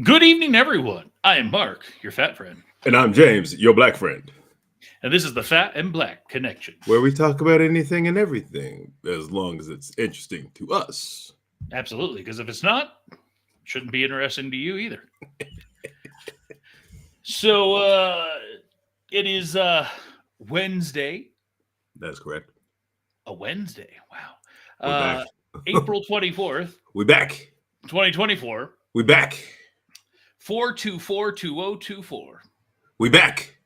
Good evening, everyone. I am Mark, your fat friend, And I'm James, your black friend, and this is the Fat and Black Connection. where we talk about anything and everything as long as it's interesting to us. Absolutely, because if it's not, it shouldn't be interesting to you either. So, it is Wednesday, That's correct. a Wednesday. Wow. We're back. April 24th, We back. 2024, We back. 4242024. We back.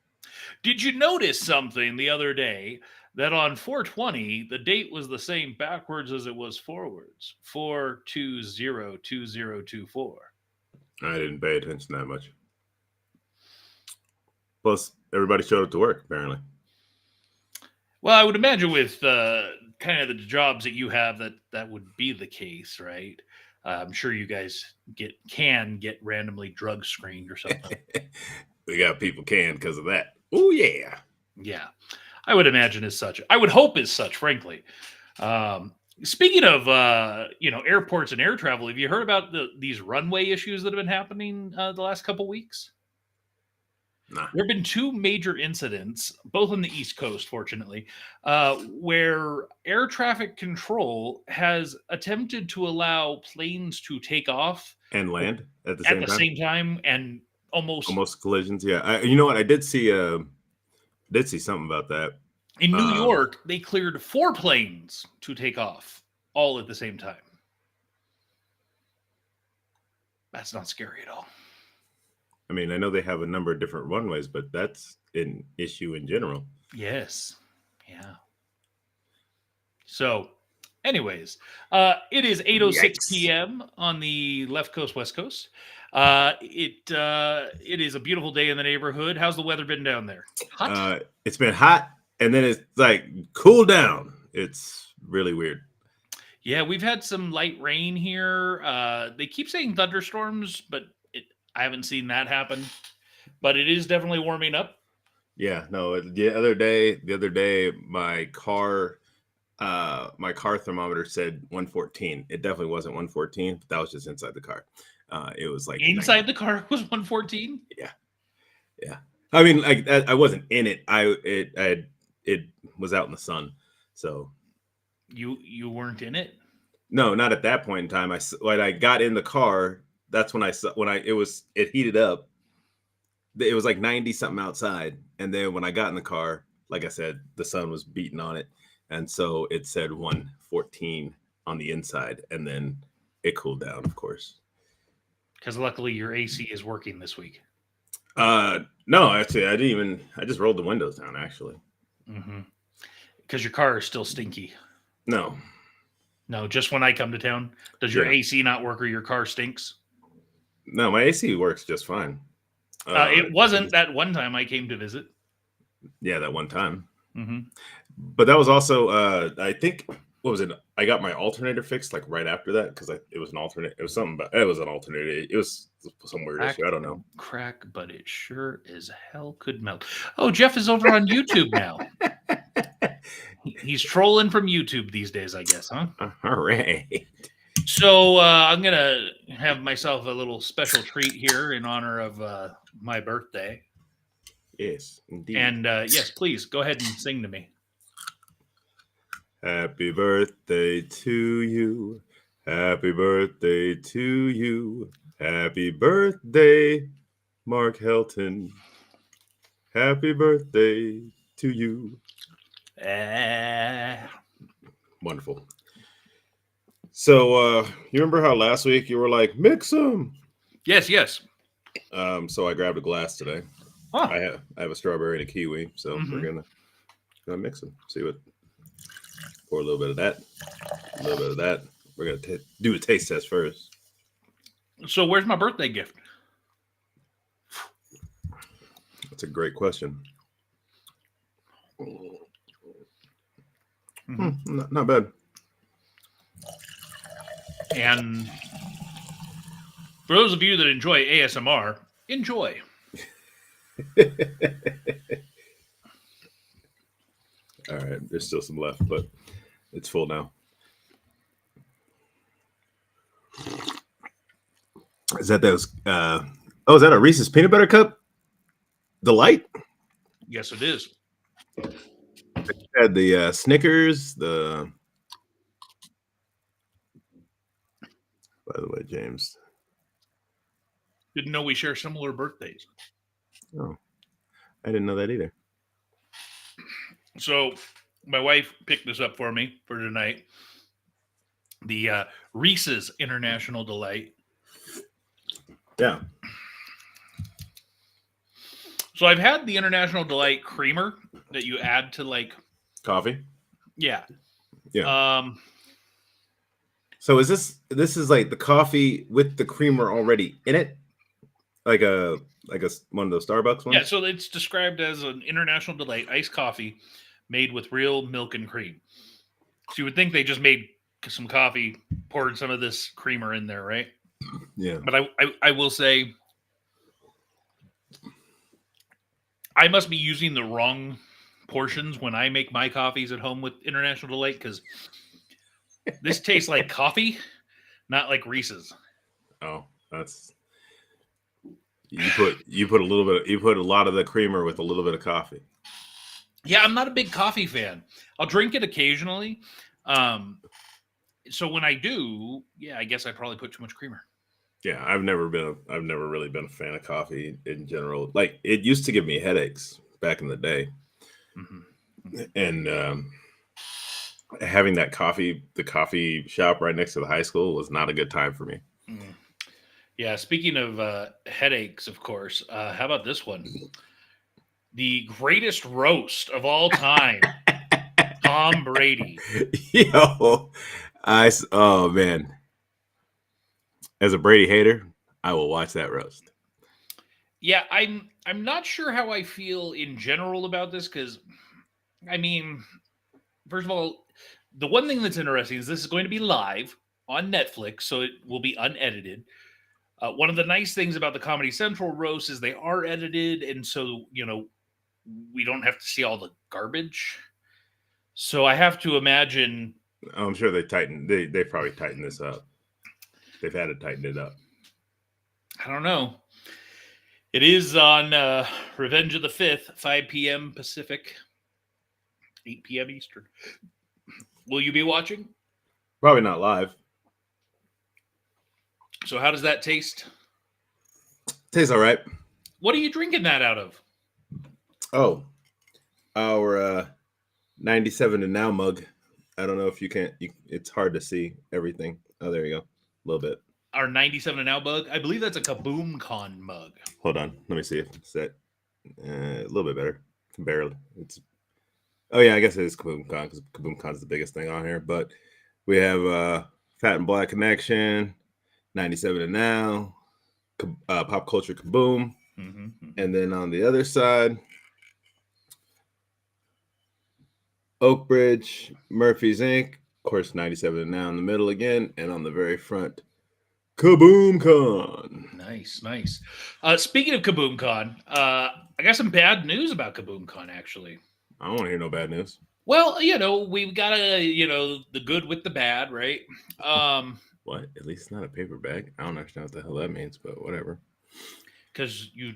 Did you notice something the other day that on 420 the date was the same backwards as it was forwards? 4202024. I didn't pay attention that much. Plus, everybody showed up to work, apparently. Well, I would imagine with kind of the jobs that you have that would be the case, right? I'm sure you guys can get randomly drug screened or something. We got people canned because of that. Oh, yeah. Yeah, I would imagine as such. I would hope as such, frankly. Speaking of airports and air travel, have you heard about these runway issues that have been happening the last couple weeks? Nah. There have been two major incidents, both on the East Coast, fortunately, where air traffic control has attempted to allow planes to take off And land at the at same the time. same time and almost Almost collisions. Yeah. You know what? I did see something about that. in New York, they cleared 4 planes to take off all at the same time. That's not scary at all. I mean, I know they have a number of different runways, but that's an issue in general. Yes. Yeah. So, anyways, it is 8:06 Yikes. p.m. on the left coast, west coast. It is a beautiful day in the neighborhood. How's the weather been down there? Hot? It's been hot, and then it's like cool down. It's really weird. Yeah, we've had some light rain here. They keep saying thunderstorms, but I haven't seen that happen. But it is definitely warming up. Yeah, no. The other day, my car thermometer said 114. It definitely wasn't 114, but that was just inside the car. It was like Inside 90. the car was 114. Yeah. I mean, like I wasn't in it. It was out in the sun. So You weren't in it? no, not at that point in time. When I got in the car, that's when it heated up. It was like 90 something outside, and then when I got in the car, like I said, the sun was beating on it, and so it said 114 on the inside, and then it cooled down, of course. Because luckily your AC is working this week. No, actually, I just rolled the windows down, actually. Because your car is still stinky. No, just when I come to town. Does your Yeah. AC not work or your car stinks? no, my AC works just fine. It wasn't that one time I came to visit. Yeah, that one time. Mm-hmm. But that was also, I think, what was it? I got my alternator fixed like right after that because it was an alternate. It was something, but it was an alternator. It was some weird issue. I don't know. Crack, but it sure as hell could melt. Oh, Jeff is over on YouTube now. He's trolling from YouTube these days, I guess, huh? All right. So I'm going to have myself a little special treat here in honor of my birthday. Yes, indeed. And yes, please go ahead and sing to me. Happy birthday to you. Happy birthday to you. Happy birthday, Mark Helton. Happy birthday to you. Wonderful. So, you remember how last week you were like, mix them? Yes. So I grabbed a glass today. Huh. I have a strawberry and a kiwi, so we're gonna mix them. See what. Pour a little bit of that, a little bit of that. We're gonna do a taste test first. So where's my birthday gift? That's a great question. Not bad. And for those of you that enjoy ASMR, enjoy. All right, there's still some left, but it's full now. Is that those? Oh, is that a Reese's peanut butter cup? Delight? Yes, it is. Had the Snickers. The by the way, James. Didn't know we share similar birthdays. Oh, I didn't know that either. So my wife picked this up for me for tonight. The Reese's International Delight. Yeah. So I've had the International Delight creamer that you add to like Coffee. yeah. Yeah. So is this is like the coffee with the creamer already in it? Like a one of those Starbucks ones? Yeah, so it's described as an International Delight iced coffee made with real milk and cream. So you would think they just made some coffee, poured some of this creamer in there, right? Yeah. But I will say I must be using the wrong portions when I make my coffees at home with International Delight because this tastes like coffee, not like Reese's. Oh, that's you put a little bit. You put a lot of the creamer with a little bit of coffee. Yeah, I'm not a big coffee fan. I'll drink it occasionally. So when I do, yeah, I guess I probably put too much creamer. Yeah, I've never really been a fan of coffee in general. Like it used to give me headaches back in the day, and having that the coffee shop right next to the high school was not a good time for me. Yeah, speaking of headaches, of course, how about this one? The greatest roast of all time, Tom Brady. Yo, oh man. As a Brady hater, I will watch that roast. Yeah, I'm not sure how I feel in general about this because, I mean, first of all, the one thing that's interesting is this is going to be live on Netflix, so it will be unedited. One of the nice things about the Comedy Central roast is they are edited, and so we don't have to see all the garbage. So I have to imagine. I'm sure they probably tightened this up. They've had to tighten it up. I don't know. It is on Revenge of the 5th, 5 p.m. Pacific, 8 p.m. Eastern. Will you be watching? Probably not live. So how does that taste? Tastes all right. What are you drinking that out of? Oh, our 97 and now mug. I don't know if you can't. It's hard to see everything. Oh, there you go. A little bit. Our 97 and now mug. I believe that's a Kaboom Con mug. Hold on. Let me see if it's that. A little bit better. Barely. Oh yeah, I guess it is Kaboom Con because Kaboom Con is the biggest thing on here. But we have Fat and Black Connection, 97 and now, Pop Culture Kaboom, and then on the other side, Oak Bridge, Murphy's Inc. Of course, 97 and now in the middle again, and on the very front, Kaboom Con. Nice. Speaking of Kaboom Con, I got some bad news about Kaboom Con, actually. I don't want to hear no bad news. Well, we've got the good with the bad, right? What? At least it's not a paper bag. I don't understand what the hell that means, but whatever. Because you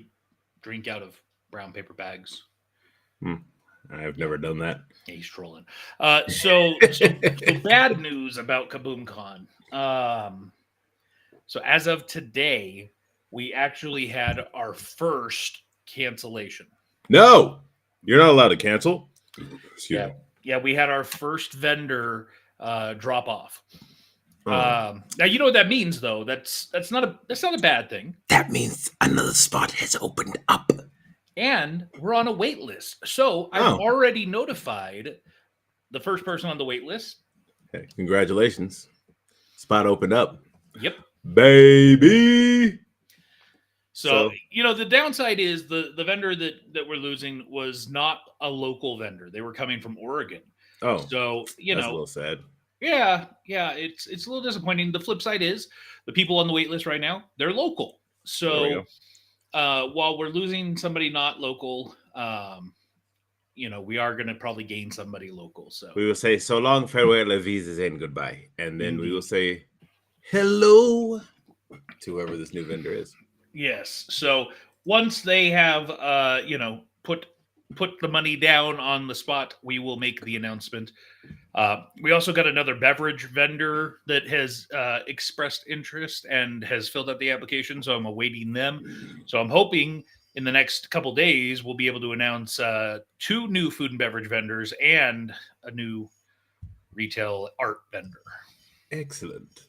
drink out of brown paper bags. I've never done that. Yeah, he's trolling. So bad news about Kaboom Con. So as of today, we actually had our first cancellation. No, you're not allowed to cancel. Excuse me. Yeah, we had our first vendor drop off. Now you know what that means, though. That's not a bad thing. That means another spot has opened up, and we're on a wait list. So I've already notified the first person on the wait list. Hey, congratulations! Spot opened up. Yep, baby. So the downside is the vendor that we're losing was not a local vendor. They were coming from Oregon. Oh, so that's a little sad. Yeah, it's a little disappointing. The flip side is the people on the wait list right now, they're local. So while we're losing somebody not local, we are going to probably gain somebody local. So we will say so long, farewell, visas, and goodbye, and then we will say hello to whoever this new vendor is. Yes. So once they have, put the money down on the spot, we will make the announcement. We also got another beverage vendor that has expressed interest and has filled out the application, so I'm awaiting them. So I'm hoping in the next couple days we'll be able to announce 2 new food and beverage vendors and a new retail art vendor. Excellent.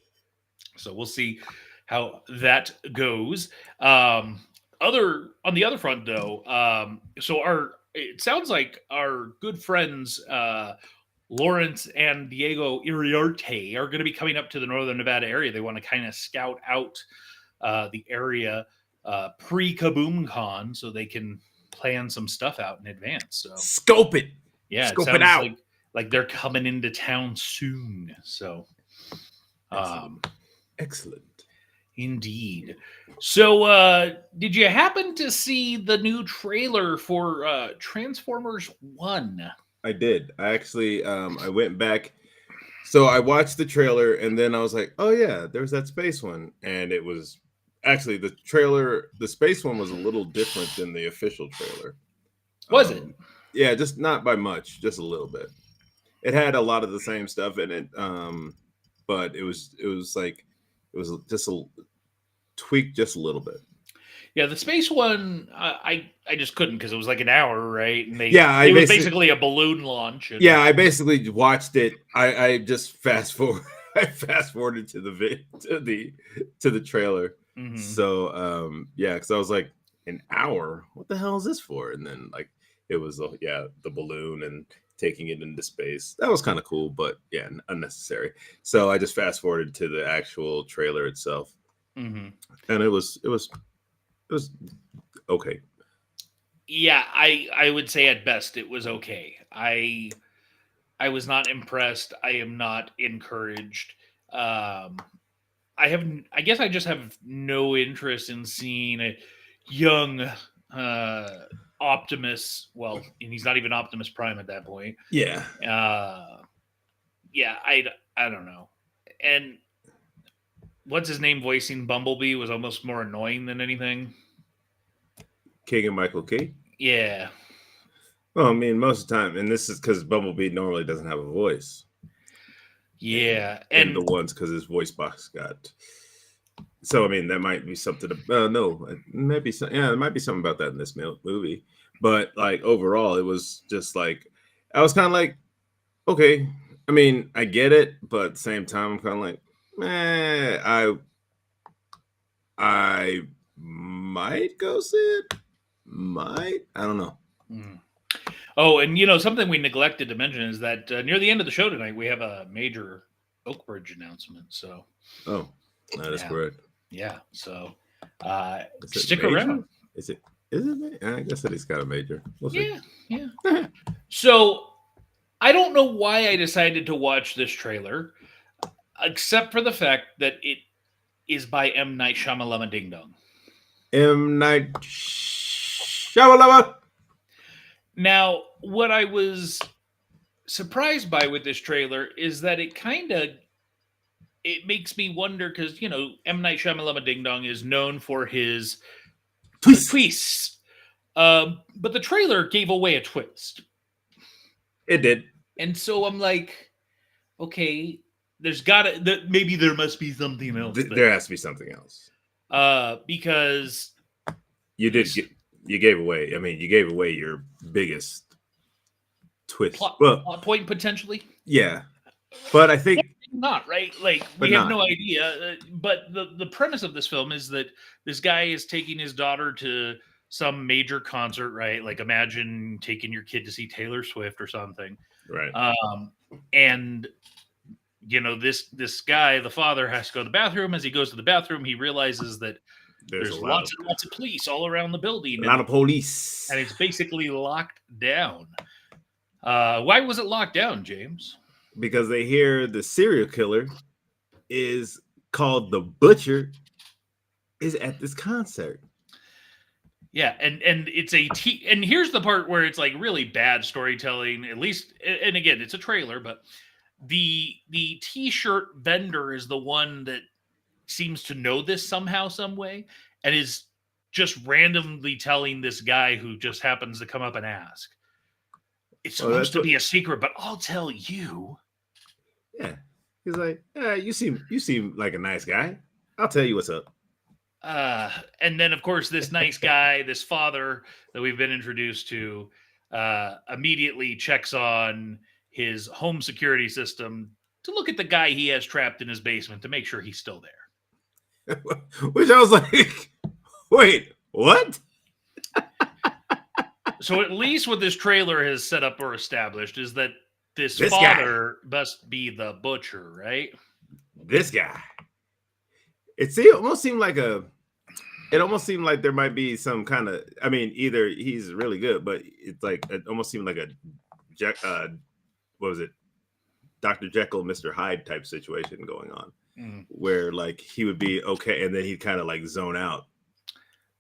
So we'll see how that goes. On the other front, though, so it sounds like our good friends Lawrence and Diego Iriarte are going to be coming up to the Northern Nevada area. They want to kind of scout out the area pre-KaboomCon so they can plan some stuff out in advance. So Scope it. yeah, Scope it it out. sounds like they're coming into town soon. So Excellent. Indeed. So did you happen to see the new trailer for Transformers 1? I did. I actually I went back. So I watched the trailer and then I was like, oh yeah, there's that space one. And it was actually the space one was a little different than the official trailer. Was it? Yeah, just not by much, just a little bit. It had a lot of the same stuff in it. But it was just a tweak just a little bit. Yeah, the space one, I just couldn't because it was like an hour, right? And it was basically a balloon launch. Yeah, I basically watched it. I just fast forwarded to the trailer. Mm-hmm. So yeah, because I was like, an hour? What the hell is this for? And then like it was the balloon and taking it into space. That was kind of cool, but yeah, unnecessary. So I just fast forwarded to the actual trailer itself, and it was okay. Yeah, I would say at best it was okay. I was not impressed. I am not encouraged. I guess I just have no interest in seeing a young Optimus. Well, and he's not even Optimus Prime at that point. Yeah. Yeah, I don't know. And what's his name voicing Bumblebee was almost more annoying than anything. Keegan-Michael Key? Yeah. Well, I mean, most of the time, and this is because Bumblebee normally doesn't have a voice. Yeah. And the ones because his voice box got. So, I mean, that might be something. No, maybe. Yeah, there might be something about that in this movie. But, like, overall, it was just like, I was kind of like, okay. I mean, I get it. But at the same time, I'm kind of like, I might go see it. I don't know. Oh, and something we neglected to mention is that near the end of the show tonight, we have a major Oakbridge announcement. So, that is correct. Yeah. So, stick stick around. Is it? I guess that he's got a major. We'll see. Yeah. So, I don't know why I decided to watch this trailer, except for the fact that it is by M. Night Shyamalan Ding Dong. M. Night Shyamalan. Now, what I was surprised by with this trailer is that it makes me wonder because, M. Night Shyamalan Ding Dong is known for his twists. But the trailer gave away a twist. It did. And so I'm like, okay, maybe there must be something else. There has to be something else. Because you gave away. I mean, you gave away your biggest twist. Plot point potentially. Yeah, but I think not right. Like we have no idea. But the premise of this film is that this guy is taking his daughter to some major concert, right? Like imagine taking your kid to see Taylor Swift or something, right? And this guy, the father, has to go to the bathroom. As he goes to the bathroom, he realizes that there's lots and lots of police all around the building. A lot of police. And it's basically locked down. Why was it locked down, James? Because they hear the serial killer is called the Butcher is at this concert. Yeah, and it's and here's the part where it's like really bad storytelling, at least, and again, it's a trailer, but the t-shirt vendor is the one that seems to know this somehow, some way, and is just randomly telling this guy who just happens to come up and ask. It's Well, supposed that's to what. be a secret, but I'll tell you. Yeah, he's like, you seem like a nice guy. I'll tell you what's up. And then, of course, this nice guy, this father that we've been introduced to, immediately checks on his home security system to look at the guy he has trapped in his basement to make sure he's still there. Which I was like, wait, what? So at least what this trailer has set up or established is that this This guy. father must be the butcher, right? This guy. It almost seemed like it almost seemed like there might be some kind of, I mean, either he's really good, but it's like, it almost seemed like what was it? Dr. Jekyll, Mr. Hyde type situation going on, where like he would be okay, and then he'd kind of like zone out.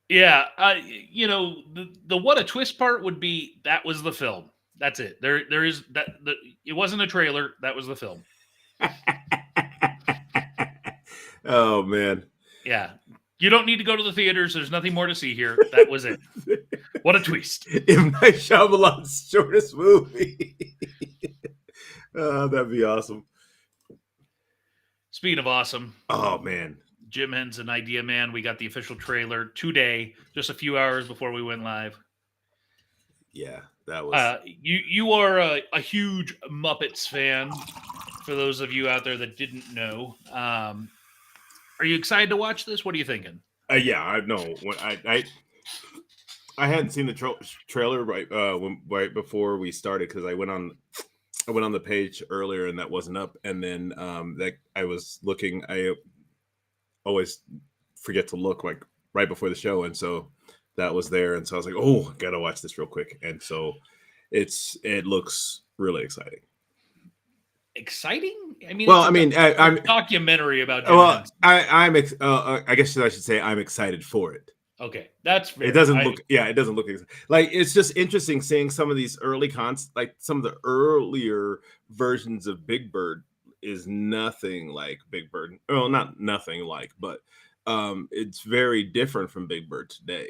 Yeah, the what a twist part would be that was the film. That's it. There is that. It wasn't a trailer. That was the film. Oh man. Yeah, you don't need to go to the theaters. There's nothing more to see here. That was it. What a twist! M. Night Shyamalan's shortest movie. Oh, that'd be awesome. Speaking of awesome, oh man, Jim Henson, Idea Man. We got the official trailer today, just a few hours before we went live. Yeah, that was. You are a huge Muppets fan. For those of you out there that didn't know, are you excited to watch this? What are you thinking? Yeah, I know. When I hadn't seen the trailer right before we started because I went on the page earlier and that wasn't up, and then that I was looking. I always forget to look like right before the show, and so that was there, and so I was like, oh, gotta watch this real quick, and so it looks really exciting. Exciting? I mean, well, I'm a documentary about Jim well, Henson. I guess I should say I'm excited for it. Okay, that's fair. It doesn't look. Yeah, it doesn't look like. It's just interesting seeing some of these early like some of the earlier versions of Big Bird is nothing like Big Bird. Well, not nothing like, but it's very different from Big Bird today.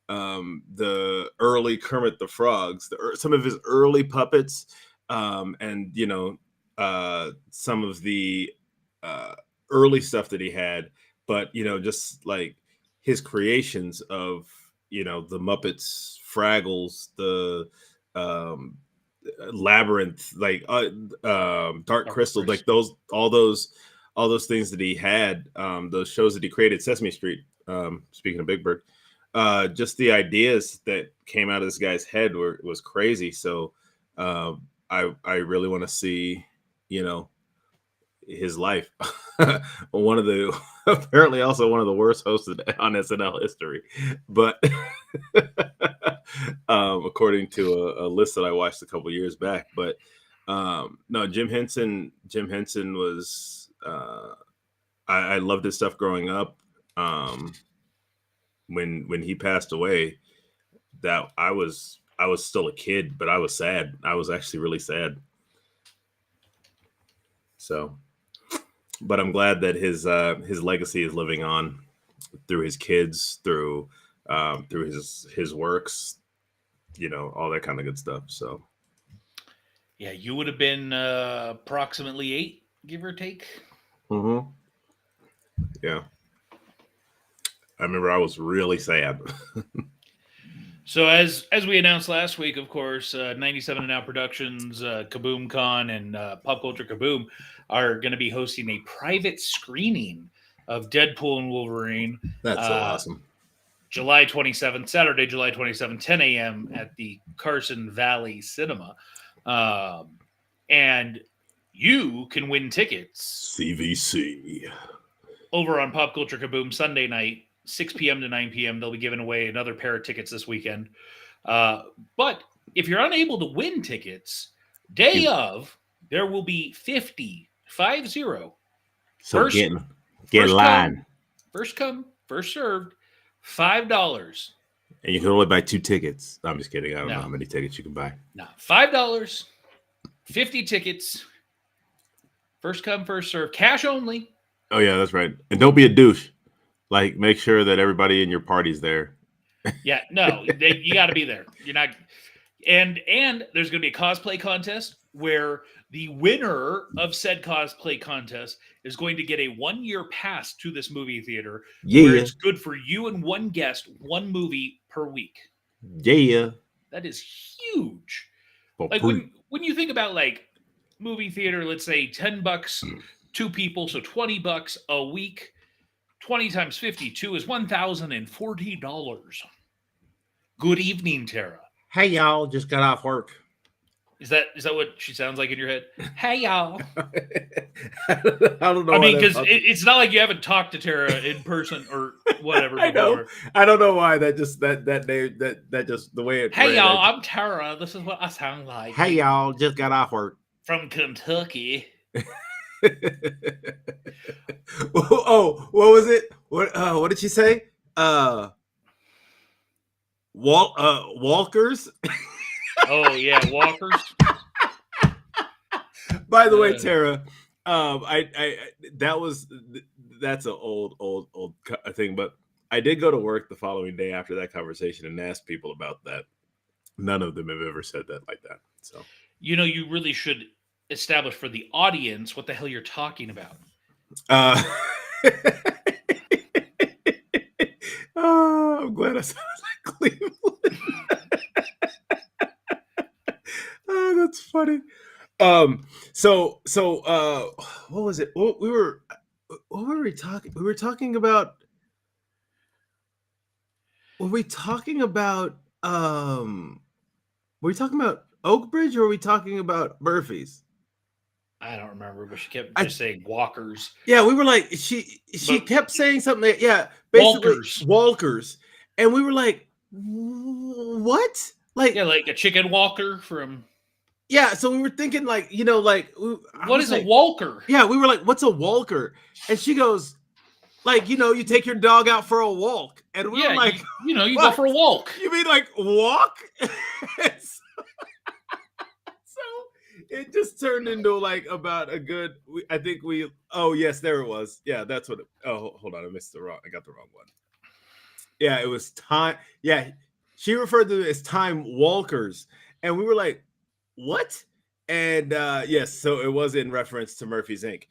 The early Kermit the Frogs, some of his early puppets, and some of the early stuff that he had, but just like his creations of the Muppets, Fraggles, the Labyrinth, like Dark Crystal, like all those things that he had, those shows that he created, Sesame Street. Speaking of Big Bird, just the ideas that came out of this guy's head was crazy. So I really want to see his life. Apparently also one of the worst hosts on SNL history, but according to a list that I watched a couple years back. But no, Jim Henson was I loved his stuff growing up. When he passed away, that I was still a kid, but I was sad. I was actually really sad. So, but I'm glad that his legacy is living on through his kids, through his works, all that kind of good stuff. So, yeah, you would have been approximately 8, give or take. Mm-hmm. Yeah, I remember I was really sad. So as we announced last week, of course, 97 and Now Productions, Kaboom Con, and Pop Culture Kaboom are going to be hosting a private screening of Deadpool and Wolverine. That's so awesome. July 27th, Saturday, July 27th, 10 a.m. at the Carson Valley Cinema. And you can win tickets. CVC. Over on Pop Culture Kaboom Sunday night, 6 p.m. to 9 p.m. They'll be giving away another pair of tickets this weekend. But if you're unable to win tickets, day of, there will be 50. So get in line. First come, first served, $5. And you can only buy 2 tickets. I'm just kidding. I don't know how many tickets you can buy. No, $5, 50 tickets. First come, first served, cash only. Oh yeah, that's right. And don't be a douche. Like, make sure that everybody in your party's there. Yeah, no, you got to be there. You're not, and there's going to be a cosplay contest where the winner of said cosplay contest is going to get a 1 year pass to this movie theater, where Yeah, it's good for you and one guest, one movie per week. yeah. That is huge. For Like free. when you think about like movie theater, let's say $10, two people, so $20 a week. 20 times 52 is $1,040. Good evening, Tara. Hey y'all, just got off work. Is that what she sounds like in your head? Hey y'all. I don't know. I why mean, that because popped- it's not like you haven't talked to Tara in person or whatever I know. before. I don't know why that just that name that just the way it. Hey read, y'all, I I'm Tara. This is what I sound like. hey y'all, just got off work. From Kentucky. Oh, what was it? What did she say? Walkers. Oh yeah, walkers. By the way, Tara, that's an old thing, but I did go to work the following day after that conversation and asked people about that. None of them have ever said that like that. So You really should establish for the audience what the hell you're talking about. uh oh, I'm glad I sounded like Cleveland. Oh, that's funny. What was it? What were we talking? We were talking about. Were we talking about? Were we talking about Oak Bridge or were we talking about Murphy's? I don't remember, but she kept I- just saying walkers. Yeah, we were like she But- kept saying something. Yeah, basically Walkers. Walkers, and we were like, what? Like, Yeah, like a chicken walker from. yeah. So we were thinking like What is a walker? Yeah, we were like, what's a walker? And she goes, like, you take your dog out for a walk. And we Yeah, were like, you go what? for a walk. You mean like walk? So it just turned into like about a good, oh, yes, there it was. Yeah, that's what, hold on. I got the wrong one. Yeah, it was time. Yeah, she referred to it as time walkers. And we were like, what? And yes, so it was in reference to Murphy's Inc.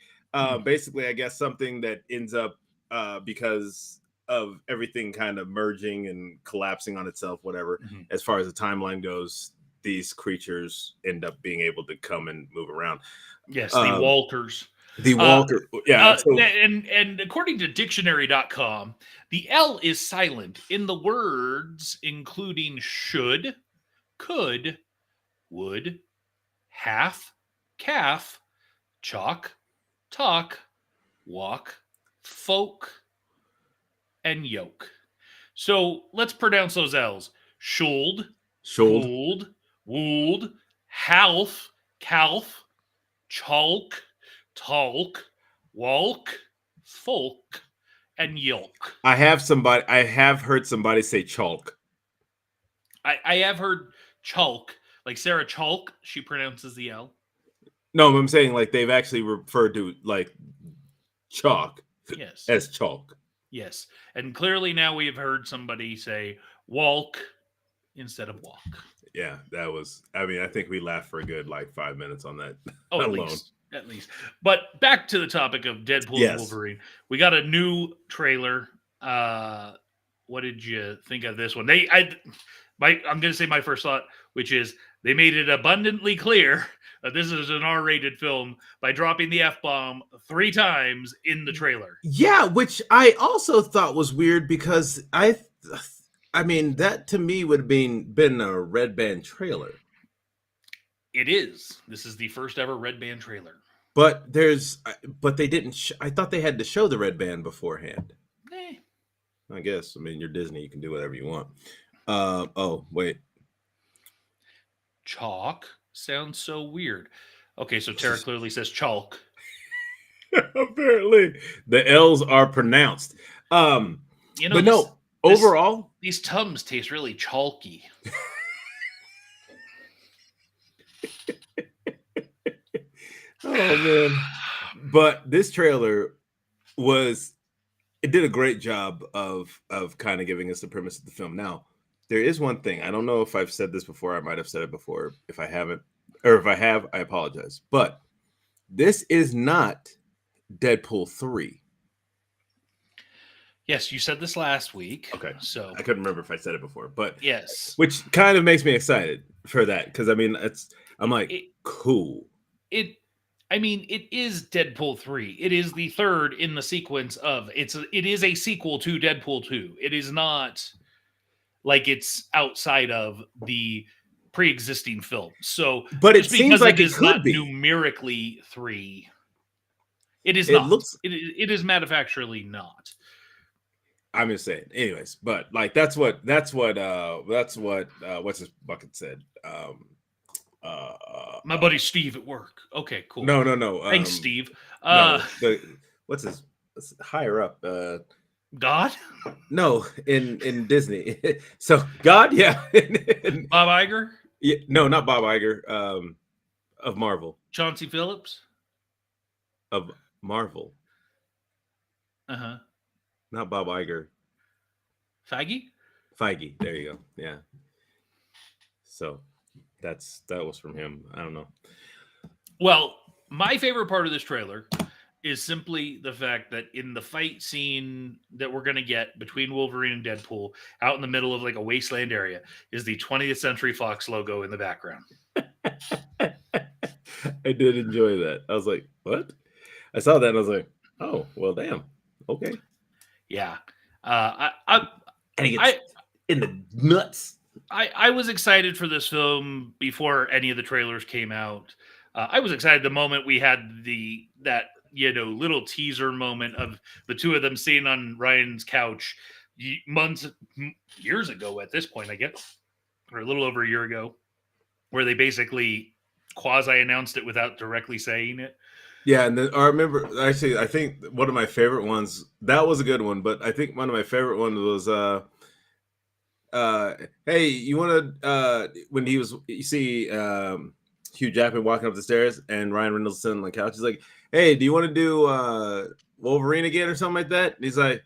Basically, I guess something that ends up because of everything kind of merging and collapsing on itself, whatever. Mhm. As far as the timeline goes, these creatures end up being able to come and move around. Yes, the walkers. The walker, yeah. And according to dictionary.com, the L is silent in the words including should, could, would, half, calf, chalk, talk, walk, folk, and yoke. So let's pronounce those L's. Shuld, fooled, wooled, half, calf, chalk, talk, walk, folk, and yolk. I have heard somebody say chalk. I have heard chalk, like Sarah Chalk, she pronounces the L. No, I'm saying like they've actually referred to like chalk Yes. as chalk. Yes. And clearly now we have heard somebody say walk instead of walk. Yeah, that was, I think we laughed for a good like 5 minutes on that. Oh, at alone. least. But back to the topic of Deadpool and Wolverine. We got a new trailer. What did you think of this one? I'm going to say my first thought, which is they made it abundantly clear that this is an R-rated film by dropping the F-bomb 3 times in the trailer. Yeah, which I also thought was weird because I mean that to me would have been a Red Band trailer. It is. This is the first ever Red Band trailer. But they didn't. I thought they had to show the Red Band beforehand. I guess. I mean, you're Disney. You can do whatever you want. Oh, wait. Chalk sounds so weird. Okay, so Tara clearly says chalk. Apparently, the L's are pronounced. But no, overall, these Tums taste really chalky. Oh man! But this trailer, was it did a great job of kind of giving us the premise of the film. Now, there is one thing. I don't know if I've said this before. I might have said it before. If I haven't, or if I have, I apologize. But this is not Deadpool 3. Yes, you said this last week. Okay. So I couldn't remember if I said it before, but yes, which kind of makes me excited for that because I mean, I'm like, It- cool. it I mean, it is Deadpool 3. It is the third in the sequence of it is a sequel to Deadpool 2. It is not like it's outside of the pre-existing film. So But it just seems because like it it is could not be. numerically 3, it is It not. looks. It is manufacturally not. I'm just saying. Anyways, but like that's what what's his bucket said. My buddy Steve at work. Okay, cool. No. Thanks, Steve. No, what's his higher up? God? No, in Disney. So God, yeah. Bob Iger? Yeah, no, not Bob Iger. Of Marvel. Chauncey Phillips? Of Marvel. Uh-huh. Not Bob Iger. Feige? Feige. There you go. Yeah. So that was from him. I don't know. Well, my favorite part of this trailer is simply the fact that in the fight scene that we're going to get between Wolverine and Deadpool out in the middle of like a wasteland area is the 20th Century Fox logo in the background. I did enjoy that. I was like, what? I saw that and I was like, oh, well, damn. Okay. Yeah. And he gets in the nuts. I was excited for this film before any of the trailers came out. I was excited the moment we had that little teaser moment of the two of them sitting on Ryan's couch years ago at this point, I guess, or a little over a year ago, where they basically quasi announced it without directly saying it. Yeah, and then I remember actually. I think one of my favorite ones. That was a good one, but I think one of my favorite ones was hey, you want to when he was you see Hugh Jackman walking up the stairs and Ryan Reynolds sitting on the couch. He's like, hey, do you want to do Wolverine again or something like that? And he's like,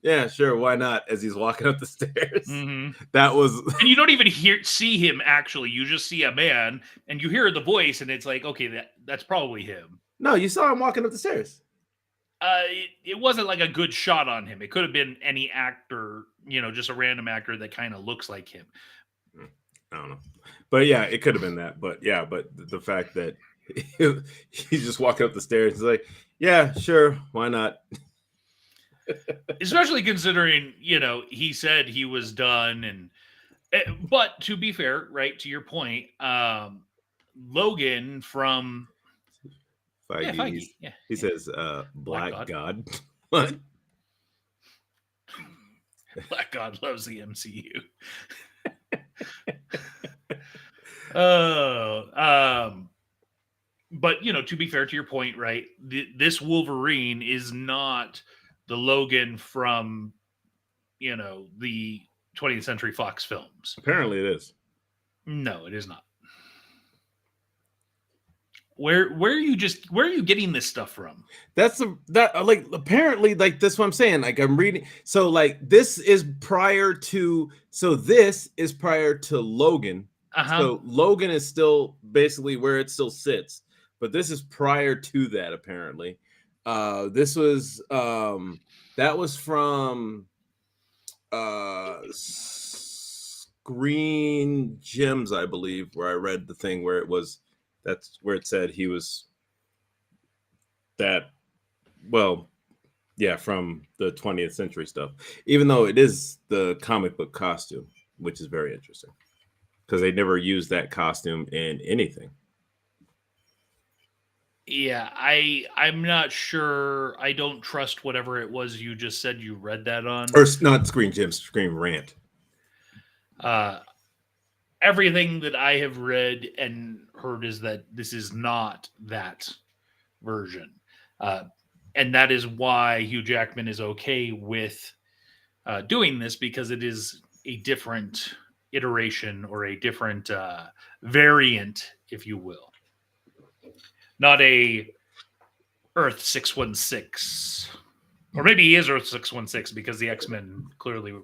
yeah, sure, why not? As he's walking up the stairs. Mm-hmm. That was and you don't even see him actually. You just see a man and you hear the voice and it's like, okay, that's probably him. No, you saw him walking up the stairs. It wasn't like a good shot on him. It could have been any actor, just a random actor that kind of looks like him. I don't know. But yeah, it could have been that. But yeah, but the fact that he's just walking up the stairs, he's like, yeah, sure, why not? Especially considering, he said he was done. But to be fair, right, to your point, Logan from Feige, yeah. He says, Black God. God. What? Black God loves the MCU. But to be fair to your point, right? This Wolverine is not the Logan from the 20th Century Fox films. Apparently, it is. No, it is not. Where are you getting this stuff from? Apparently like that's what I'm saying. Like I'm reading. So like this is prior to Logan. Uh-huh. So Logan is still basically where it still sits, but this is prior to that apparently. This was that was from Screen Gems, I believe, where I read the thing where it was. That's where it said he was that, well, yeah, from the 20th century stuff, even though it is the comic book costume, which is very interesting because they never used that costume in anything. Yeah, I'm not sure. I don't trust whatever it was you just said you read that on. Or not Screen Gems, Screen Rant. Everything that I have read and heard is that this is not that version. And that is why Hugh Jackman is okay with doing this, because it is a different iteration or a different variant, if you will. Not a Earth 616. Or maybe he is Earth 616 because the X-Men clearly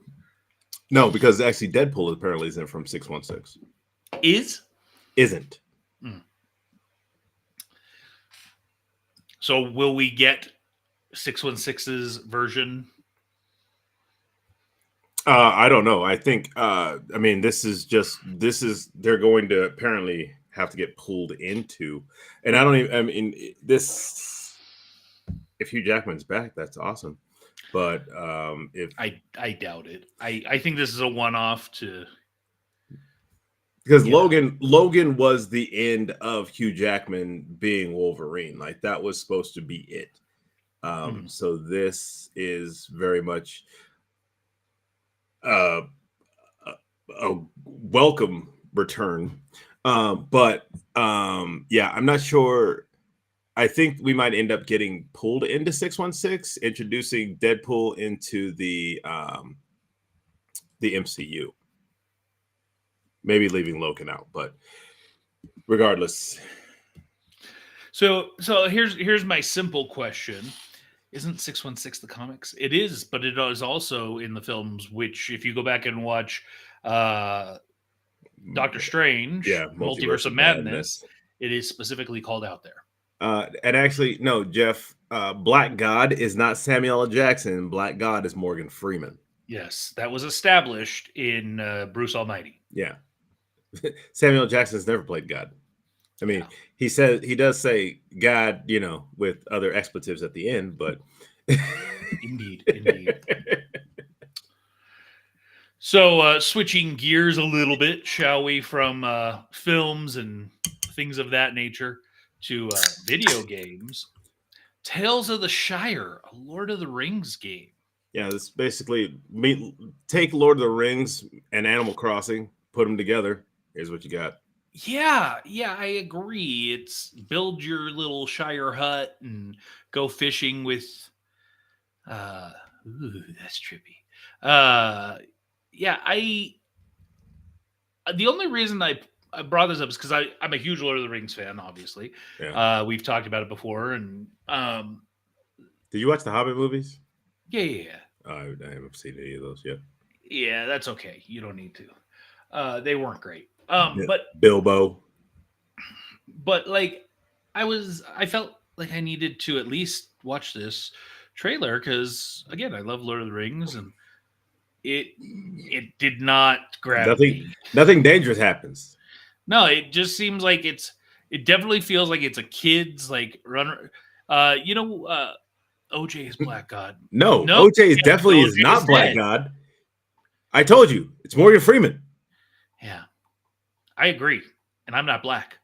No, because actually Deadpool apparently isn't from 616. is. Isn't. So will we get 616's version? I don't know. I think I mean this is they're going to apparently have to get pulled into, and I don't even, I mean this, if Hugh Jackman's back, that's awesome. But if I doubt it. I think this is a one-off to, because Yeah. Logan was the end of Hugh Jackman being Wolverine. Like that was supposed to be it. So this is very much a welcome return. But yeah, I'm not sure. I think we might end up getting pulled into 616, introducing Deadpool into the MCU. Maybe leaving Logan out, but regardless. So here's my simple question. Isn't 616 the comics? It is, but it is also in the films, which if you go back and watch Doctor Strange, Yeah, Multiverse of Madness, it is specifically called out there. And actually, no, Jeff, Black God is not Samuel L. Jackson. Black God is Morgan Freeman. Yes, that was established in Bruce Almighty. Yeah. Samuel L. Jackson's never played God. I mean, Yeah. he does say God, you know, with other expletives at the end, but Indeed. So switching gears a little bit, shall we, from films and things of that nature to video games. Tales of the Shire, a Lord of the Rings game. Yeah, this basically take Lord of the Rings and Animal Crossing, put them together. Here's what you got. Yeah, I agree. It's build your little Shire hut and go fishing with ooh, that's trippy. Yeah, the only reason I brought this up is because I'm a huge Lord of the Rings fan, obviously. Yeah. We've talked about it before, and did you watch the Hobbit movies? Yeah. I haven't seen any of those yet. Yeah, that's okay. You don't need to. They weren't great. But Bilbo. But like, I felt like I needed to at least watch this trailer because again, I love Lord of the Rings, and it did not grab me. Nothing dangerous happens. No, it just seems like it definitely feels like it's a kid's like run. OJ is Black God. No, Nope. OJ is definitely OJ is not is Black dead. God. I told you, it's Morgan Freeman. Yeah, I agree, and I'm not black.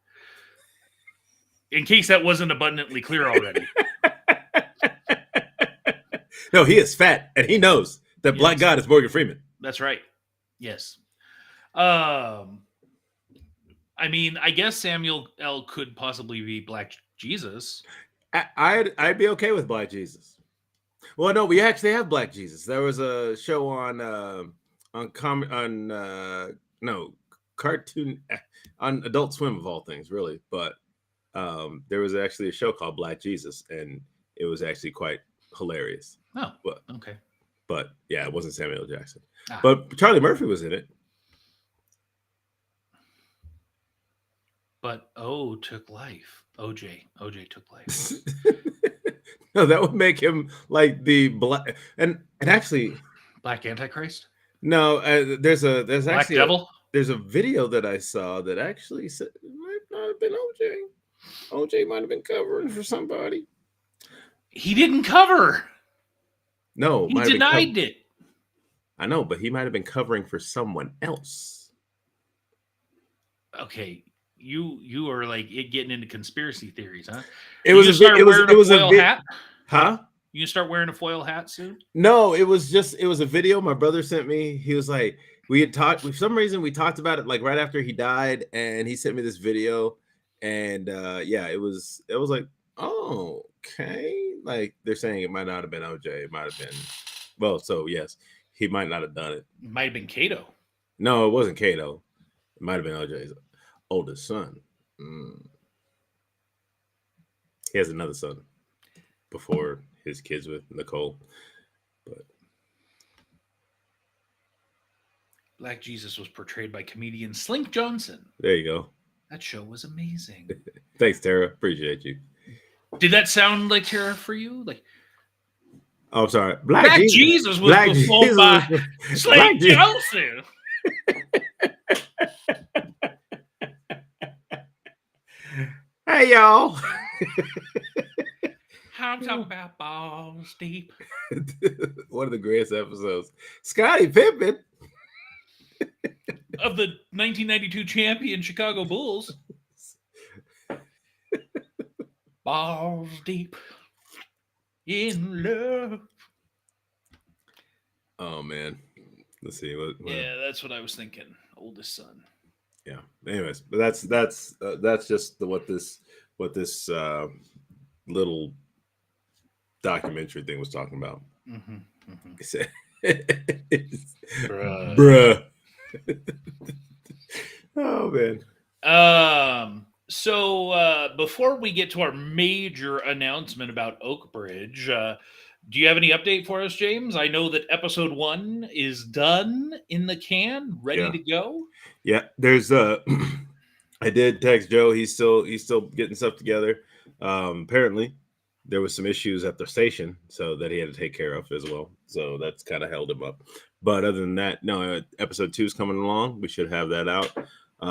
In case that wasn't abundantly clear already. No, he is fat, and he knows that Yes. Black God is Morgan Freeman. That's right. Yes. I mean, I guess Samuel L. could possibly be Black Jesus. I'd be okay with Black Jesus. Well, no, we actually have Black Jesus. There was a show on cartoon on Adult Swim of all things, really. But there was actually a show called Black Jesus, and it was actually quite hilarious. Oh, but okay. But yeah, it wasn't Samuel L. Jackson. Ah. But Charlie Murphy was in it. But took life. OJ took life. No, that would make him like the black and actually Black Antichrist. No, there's Black actually Devil. There's a video that I saw that actually said it might not have been OJ. OJ might have been covering for somebody. He didn't cover. No, he denied it. I know, but he might have been covering for someone else. Okay, you are like getting into conspiracy theories, huh? It was a foil hat. Huh? You start wearing a foil hat soon? No, it was a video my brother sent me. He was like, we had talked for some reason. We talked about it like right after he died, and he sent me this video, and yeah, it was like, oh, okay, like they're saying it might not have been OJ. It might have been, well, so yes, he might not have done it. It might have been Kato. No, it wasn't Kato. It might have been OJ's oldest son. He has another son before his kids with Nicole. But Black Jesus was portrayed by comedian Slink Johnson. there you go. That show was amazing. Thanks, Tara. Appreciate you. Did that sound like Tara for you? Like Oh, I'm sorry. Black Jesus was performed by Slink Johnson. Hey, y'all. I'm talking about balls deep. One of the greatest episodes. Scottie Pippen. Of the 1992 champion Chicago Bulls. Balls deep in love. Oh, man. Let's see. What Yeah, that's what I was thinking. Oldest son. Yeah. Anyways, but that's just what this little documentary thing was talking about. Bruh. Oh man. So before we get to our major announcement about Oak Bridge, do you have any update for us, James? I know that episode 1 is done in the can, ready to go. Yeah, there's I did text Joe. He's still getting stuff together. Apparently there was some issues at the station, so that he had to take care of as well. So that's kind of held him up. But other than that, no, episode 2 is coming along. We should have that out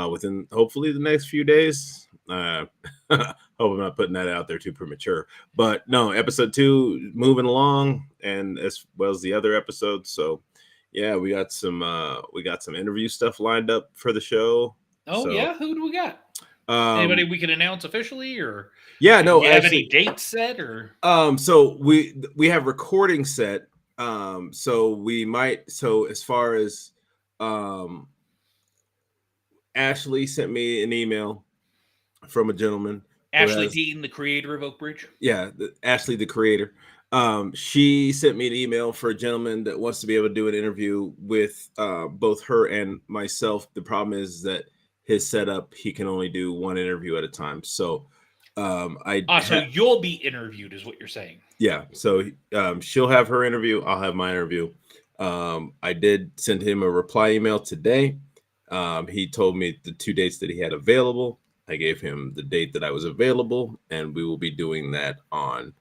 within hopefully the next few days. Hope I'm not putting that out there too premature. But no, episode 2 moving along, and as well as the other episodes. So yeah, we got some interview stuff lined up for the show. Oh, so, yeah, who do we got? Anybody we can announce officially, or yeah, no, do you have any dates set, or so we have recording set. So we might. So as far as Ashley sent me an email from a gentleman. Ashley Dean, the creator of Oak Bridge. Yeah, Ashley, the creator. She sent me an email for a gentleman that wants to be able to do an interview with both her and myself. The problem is that his setup, he can only do one interview at a time. So so you'll be interviewed is what you're saying. Yeah. So she'll have her interview. I'll have my interview. I did send him a reply email today. He told me the 2 dates that he had available. I gave him the date that I was available, and we will be doing that on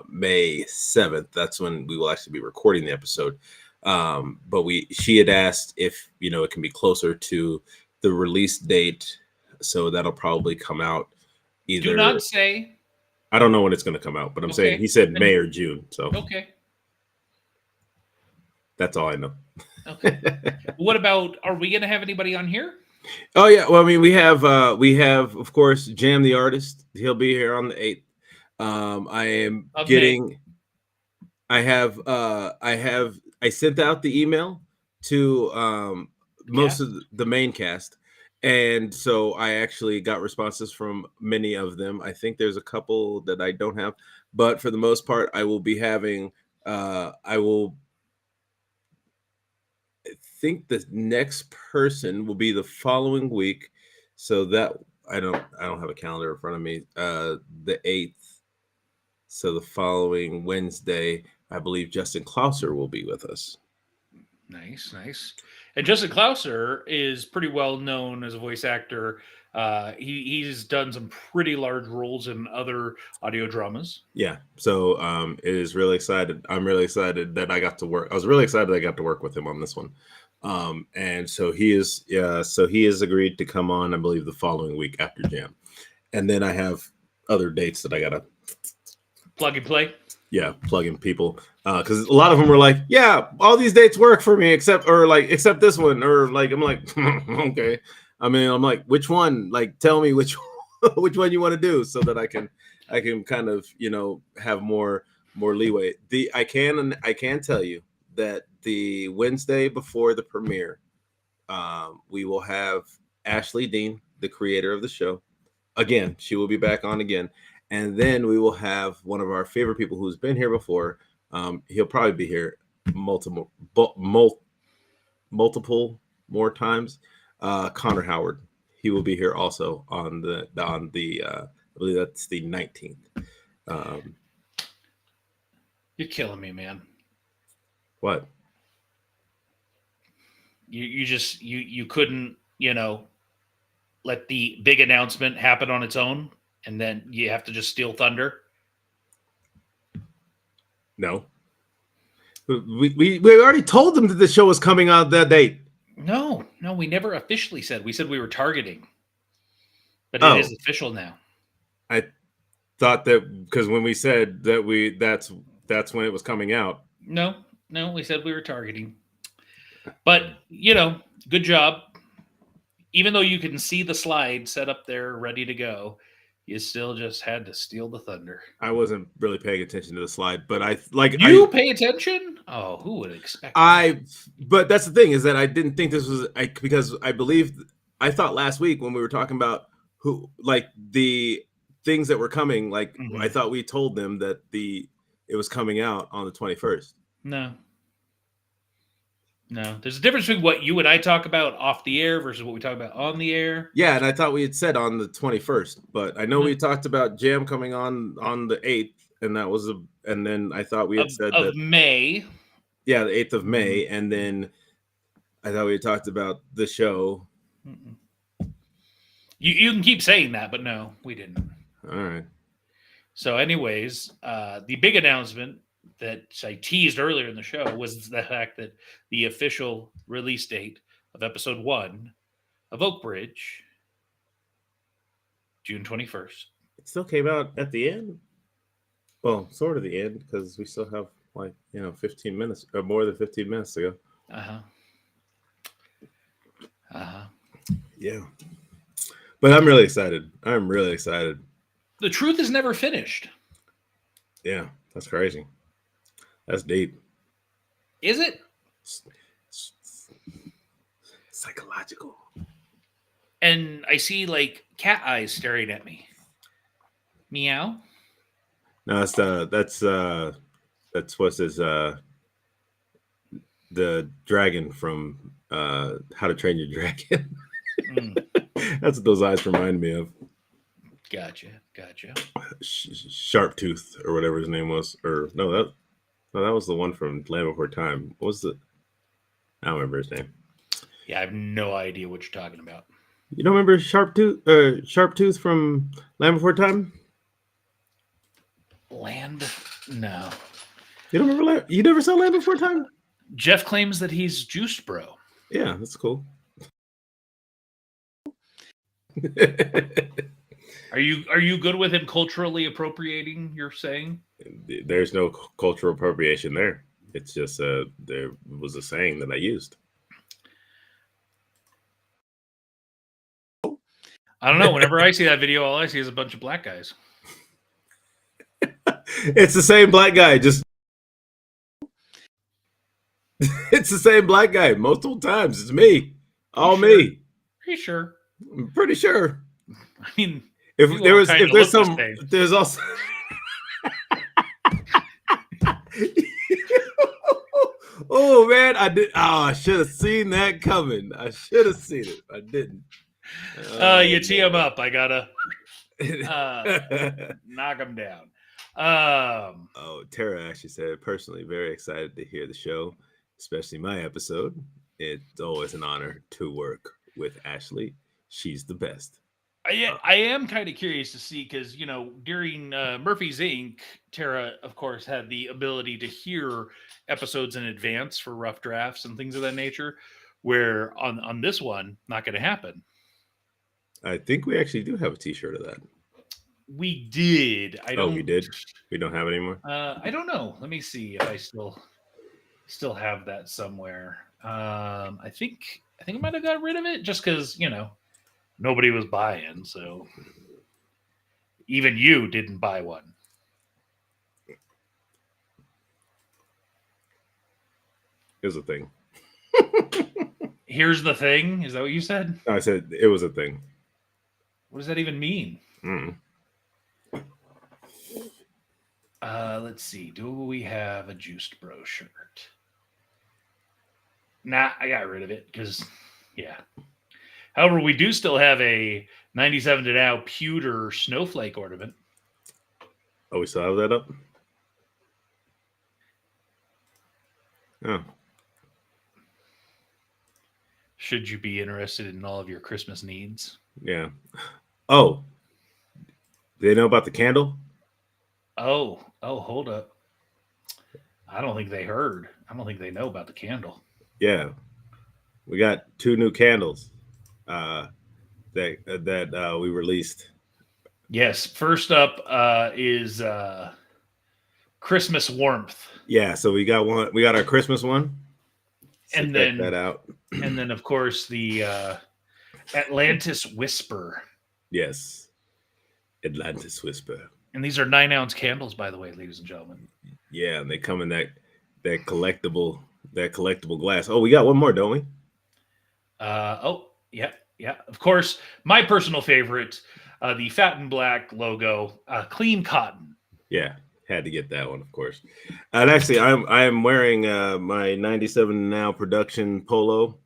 May 7th. That's when we will actually be recording the episode. But she had asked if, it can be closer to the release date. So that'll probably come out either. Do not say. I don't know when it's going to come out, but I'm saying he said May or June. So okay. That's all I know. Okay. What about, are we going to have anybody on here? Oh yeah. Well, I mean, we have of course, Jam the Artist. He'll be here on the 8th. I sent out the email to most of the main cast, and so I actually got responses from many of them. I think there's a couple that I don't have, but for the most part, I will be having. I think the next person will be the following week, so that I don't have a calendar in front of me. The 8th. So the following Wednesday, I believe Justin Clouser will be with us. Nice. And Justin Clouser is pretty well known as a voice actor. He's done some pretty large roles in other audio dramas. Yeah. So it is really excited. I'm really excited that I got to work. I was really excited that I got to work with him on this one. And so he has agreed to come on, I believe, the following week after Jam. And then I have other dates that I got to plug and play. Yeah, plugging people. Because a lot of them were like, yeah, all these dates work for me except this one. Or like, I'm like, okay. I mean, I'm like, which one? Like, tell me which one you want to do so that I can kind of, have more leeway. I can tell you that the Wednesday before the premiere, we will have Ashley Dean, the creator of the show. Again, she will be back on again. And then we will have one of our favorite people who's been here before. He'll probably be here multiple more times. Connor Howard. He will be here also on the I believe that's the 19th. You're killing me, man. What? You couldn't, let the big announcement happen on its own, and then you have to just steal thunder. No. We already told them that the show was coming out that date. No, we never officially said. We said we were targeting, but Oh. it is official now. I thought that because when we said that that's when it was coming out. No, we said we were targeting. But, good job. Even though you can see the slide set up there ready to go, you still just had to steal the thunder. I wasn't really paying attention to the slide, but pay attention? Oh, who would expect that? But that's the thing, is that I didn't think this was because I thought last week when we were talking about the things that were coming, I thought we told them that it was coming out on the 21st. No, there's a difference between what you and I talk about off the air versus what we talk about on the air. Yeah, and I thought we had said on the 21st, but I know we talked about Jam coming on the 8th, and that was and then I thought we had said of May. Yeah, the 8th of May, and then I thought we had talked about the show. You can keep saying that, but no, we didn't. All right. So, anyways, the big announcement that I teased earlier in the show was the fact that the official release date of episode 1 of Oak Bridge, June 21st. It still came out at the end. Well, sort of the end, because we still have 15 minutes or more than 15 minutes to go. Yeah. But I'm really excited. The truth is never finished. Yeah, that's crazy. That's deep. Is it? Psychological. And I see cat eyes staring at me. Meow. No, that's what's his the dragon from How to Train Your Dragon. That's what those eyes remind me of. Gotcha. Sharp Tooth or whatever his name was, or no, that was the one from Land Before Time. What was I don't remember his name. Yeah, I have no idea what you're talking about. You don't remember Sharp Tooth from Land Before Time? No. You don't remember? You never saw Land Before Time? Jeff claims that he's Juiced Bro. Yeah, that's cool. Are you good with him culturally appropriating? You're saying there's no cultural appropriation there. It's just there was a saying that I used. I don't know. Whenever I see that video, all I see is a bunch of black guys. It's the same black guy. Just it's the same black guy multiple times. It's me. All me. Are you sure? I'm pretty sure. I mean, there's also oh man, I should have seen that coming. I should have seen it. I didn't. You tee him up. I gotta knock him down. Tara actually said, personally very excited to hear the show, especially my episode. It's always an honor to work with Ashley. She's the best. I am kind of curious to see, because during Murphy's Inc., Tara, of course, had the ability to hear episodes in advance for rough drafts and things of that nature, where on this one, not going to happen. I think we actually do have a T-shirt of that. We did. We did. We don't have it anymore. I don't know. Let me see if I still have that somewhere. I think I might have got rid of it just because nobody was buying. So even you didn't buy one. Here's the thing. Here's the thing. Is that what you said? No, I said it was a thing. What does that even mean? Mm. Let's see. Do we have a Juiced Bro shirt? Nah, I got rid of it because, yeah. However, we do still have a 97 to now pewter snowflake ornament. Oh, we still have that up? Oh, Should you be interested in all of your Christmas needs? yeah. Oh, do they know about the candle? Oh, hold up. I don't think they heard. I don't think they know about the candle. Yeah, we got 2 new candles uh, that we released. Yes. First up is Christmas warmth, Yeah, so we got one. We got our Christmas one. So and check that then out. of course the Atlantis Whisper. Yes, Atlantis Whisper. And these are 9-ounce candles, by the way, ladies and gentlemen. Yeah, and they come in that collectible glass. Oh, we got one more, don't we? Yeah. Of course, my personal favorite, the Fat and Black logo, clean cotton. Yeah, had to get that one, of course. And actually, I am wearing my 97 Now production polo,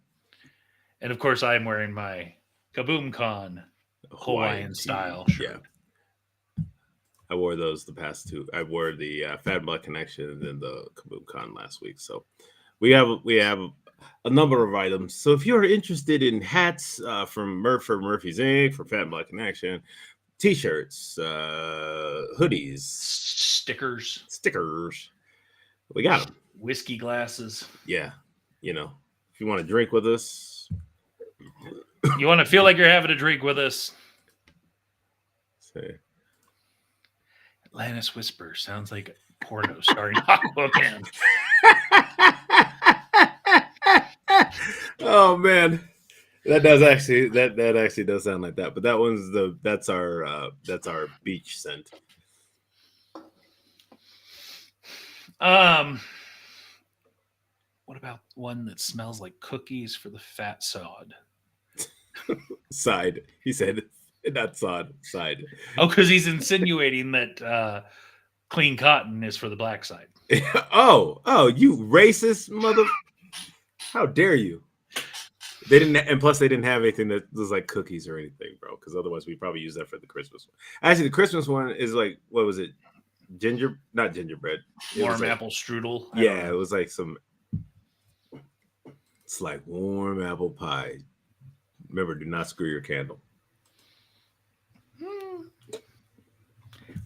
And of course, I am wearing my Kaboom Con Hawaiian tee. style Yeah, shirt. I wore those the past two. I wore the Fat and Black Connection and then the Kaboom Con last week. So we have a number of items. So if you're interested in hats from Murphy's Inc., for Fat and Black Connection, t-shirts, hoodies, stickers, we got them. Whiskey glasses. Yeah, if you want to drink with us, You want to feel like you're having a drink with us? say, Atlantis Whisper sounds like a porno starring Aquaman. oh man, that actually does sound like that. But that one's that's our beach scent. What about one that smells like cookies for the fat sod? Side, he said, not sod. Side. Oh, because he's insinuating that clean cotton is for the black side. oh, you racist mother! How dare you? They didn't, and plus they didn't have anything that was like cookies or anything, bro. Because otherwise we'd probably use that for the Christmas one. Actually, the Christmas one is like, what was it? Not gingerbread. Warm apple strudel. Yeah, it was like some. It's like warm apple pie. Remember, do not screw your candle.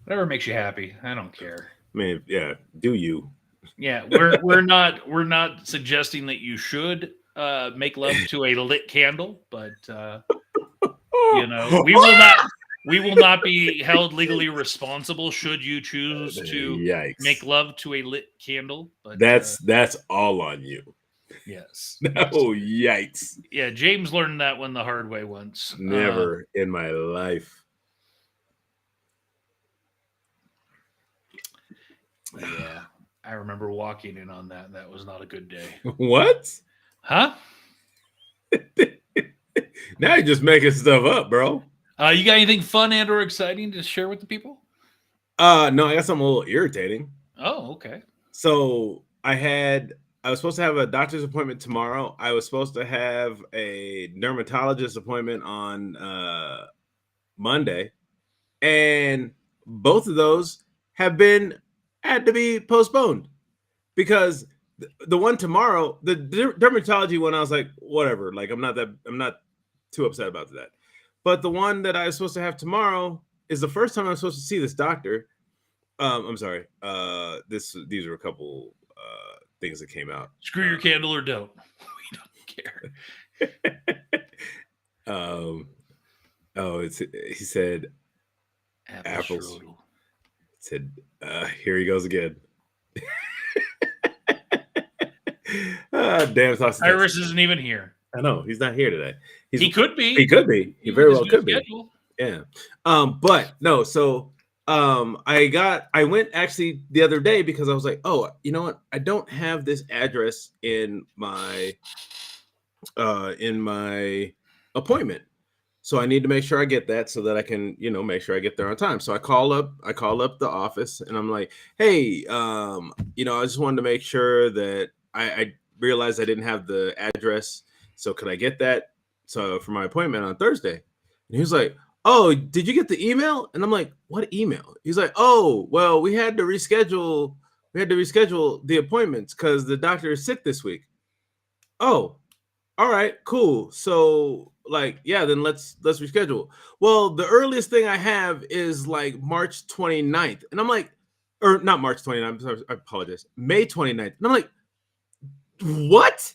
Whatever makes you happy. I don't care. I mean, yeah, do you? Yeah, we're not suggesting that you should make love to a lit candle, but we will not be held legally responsible should you choose to Yikes. make love to a lit candle. But that's all on you. Yes. Oh, yikes. Yeah, James learned that one the hard way once. Never in my life. Yeah, I remember walking in on that. That was not a good day. What? Huh? Now you're just making stuff up, bro. You got anything fun and or exciting to share with the people? No, I got something a little irritating. Oh, okay. So I was supposed to have a doctor's appointment tomorrow. I was supposed to have a dermatologist appointment on Monday, and both of those had to be postponed because the one tomorrow, the dermatology one, I was like, whatever. Like, I'm not too upset about that. But the one that I was supposed to have tomorrow is the first time I'm supposed to see this doctor. I'm sorry. These are a couple things that came out. Screw your candle or don't. We don't care. He said apples. Said here he goes again. Damn, Iris isn't even here. I know he's not here today. He could be. He could be. He very well could be. Yeah. But no. So I went actually the other day because I was like, oh, you know what? I don't have this address in my appointment. So I need to make sure I get that so that I can, make sure I get there on time. So I call up the office and I'm like, hey, I just wanted to make sure that I realized I didn't have the address. So could I get that? So for my appointment on Thursday. And he was like, oh, did you get the email? And I'm like, what email? He's like, oh, well, we had to reschedule we had to reschedule the appointments because the doctor is sick this week. Oh, all right, cool. So like, yeah, then let's reschedule. Well, the earliest thing I have is like March 29th. And I'm like, or not March 29th, I'm sorry, I apologize. May 29th. And I'm like, what?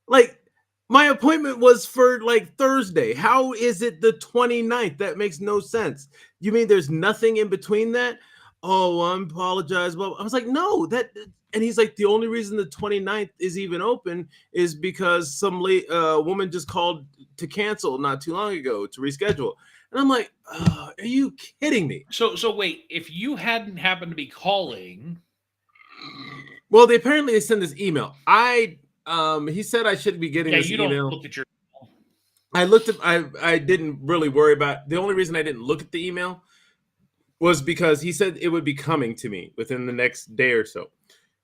Like my appointment was for like Thursday. How is it the 29th? That makes no sense. You mean there's nothing in between that? Oh, I apologize. Well, I was like, no, that, and he's like, the only reason the 29th is even open is because some woman just called to cancel not too long ago to reschedule. And I'm like, are you kidding me? So wait, if you hadn't happened to be calling, well, they apparently send this email. He said I shouldn't be getting this you email. don't look at your. I looked at. I didn't really worry about. The only reason I didn't look at the email was because he said it would be coming to me within the next day or so,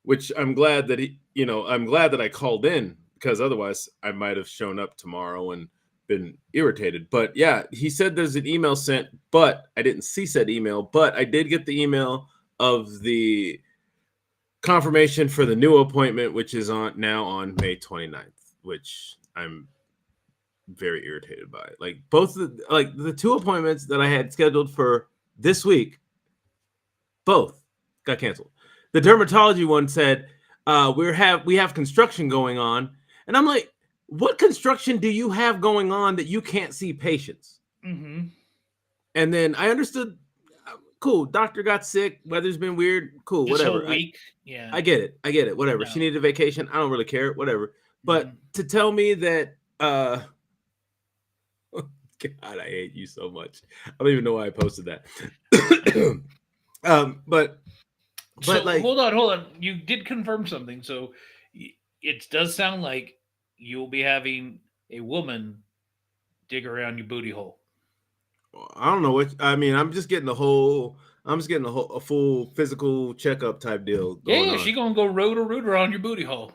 which I'm glad that I'm glad that I called in because otherwise I might have shown up tomorrow and been irritated. But yeah, he said there's an email sent, but I didn't see said email, but I did get the email of the confirmation for the new appointment, which is now on May 29th, which I'm very irritated by. Like both the two appointments that I had scheduled for this week, both got canceled. The dermatology one said we have construction going on, and I'm like, what construction do you have going on that you can't see patients? Mm-hmm. And then I understood. Cool, doctor got sick. Weather's been weird. Cool, this whatever. Whole week, yeah, I get it. Whatever. No. She needed a vacation. I don't really care. Whatever. But to tell me that, God, I hate you so much. I don't even know why I posted that. But like, hold on. You did confirm something. So it does sound like you will be having a woman dig around your booty hole. I don't know what I mean. I'm just getting a full physical checkup type deal going on. She gonna go rooter on your booty hole.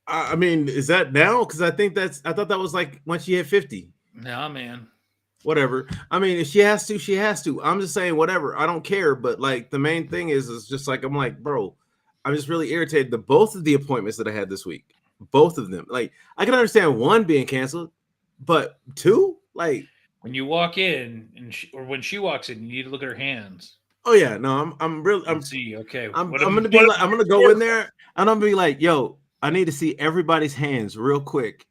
I mean, is that now? Because I thought that was like when she hit 50. Nah, man. Whatever. I mean, if she has to, she has to. I'm just saying, whatever. I don't care. But like, the main thing is just like, I'm like, bro, I'm just really irritated. Both of the appointments that I had this week, both of them, like, I can understand one being canceled, but two, like, when you walk in or when she walks in, you need to look at her hands. Oh yeah, no, I'm see. Okay, I'm gonna be like, I'm gonna go in there and I'm gonna be like, yo, I need to see everybody's hands real quick.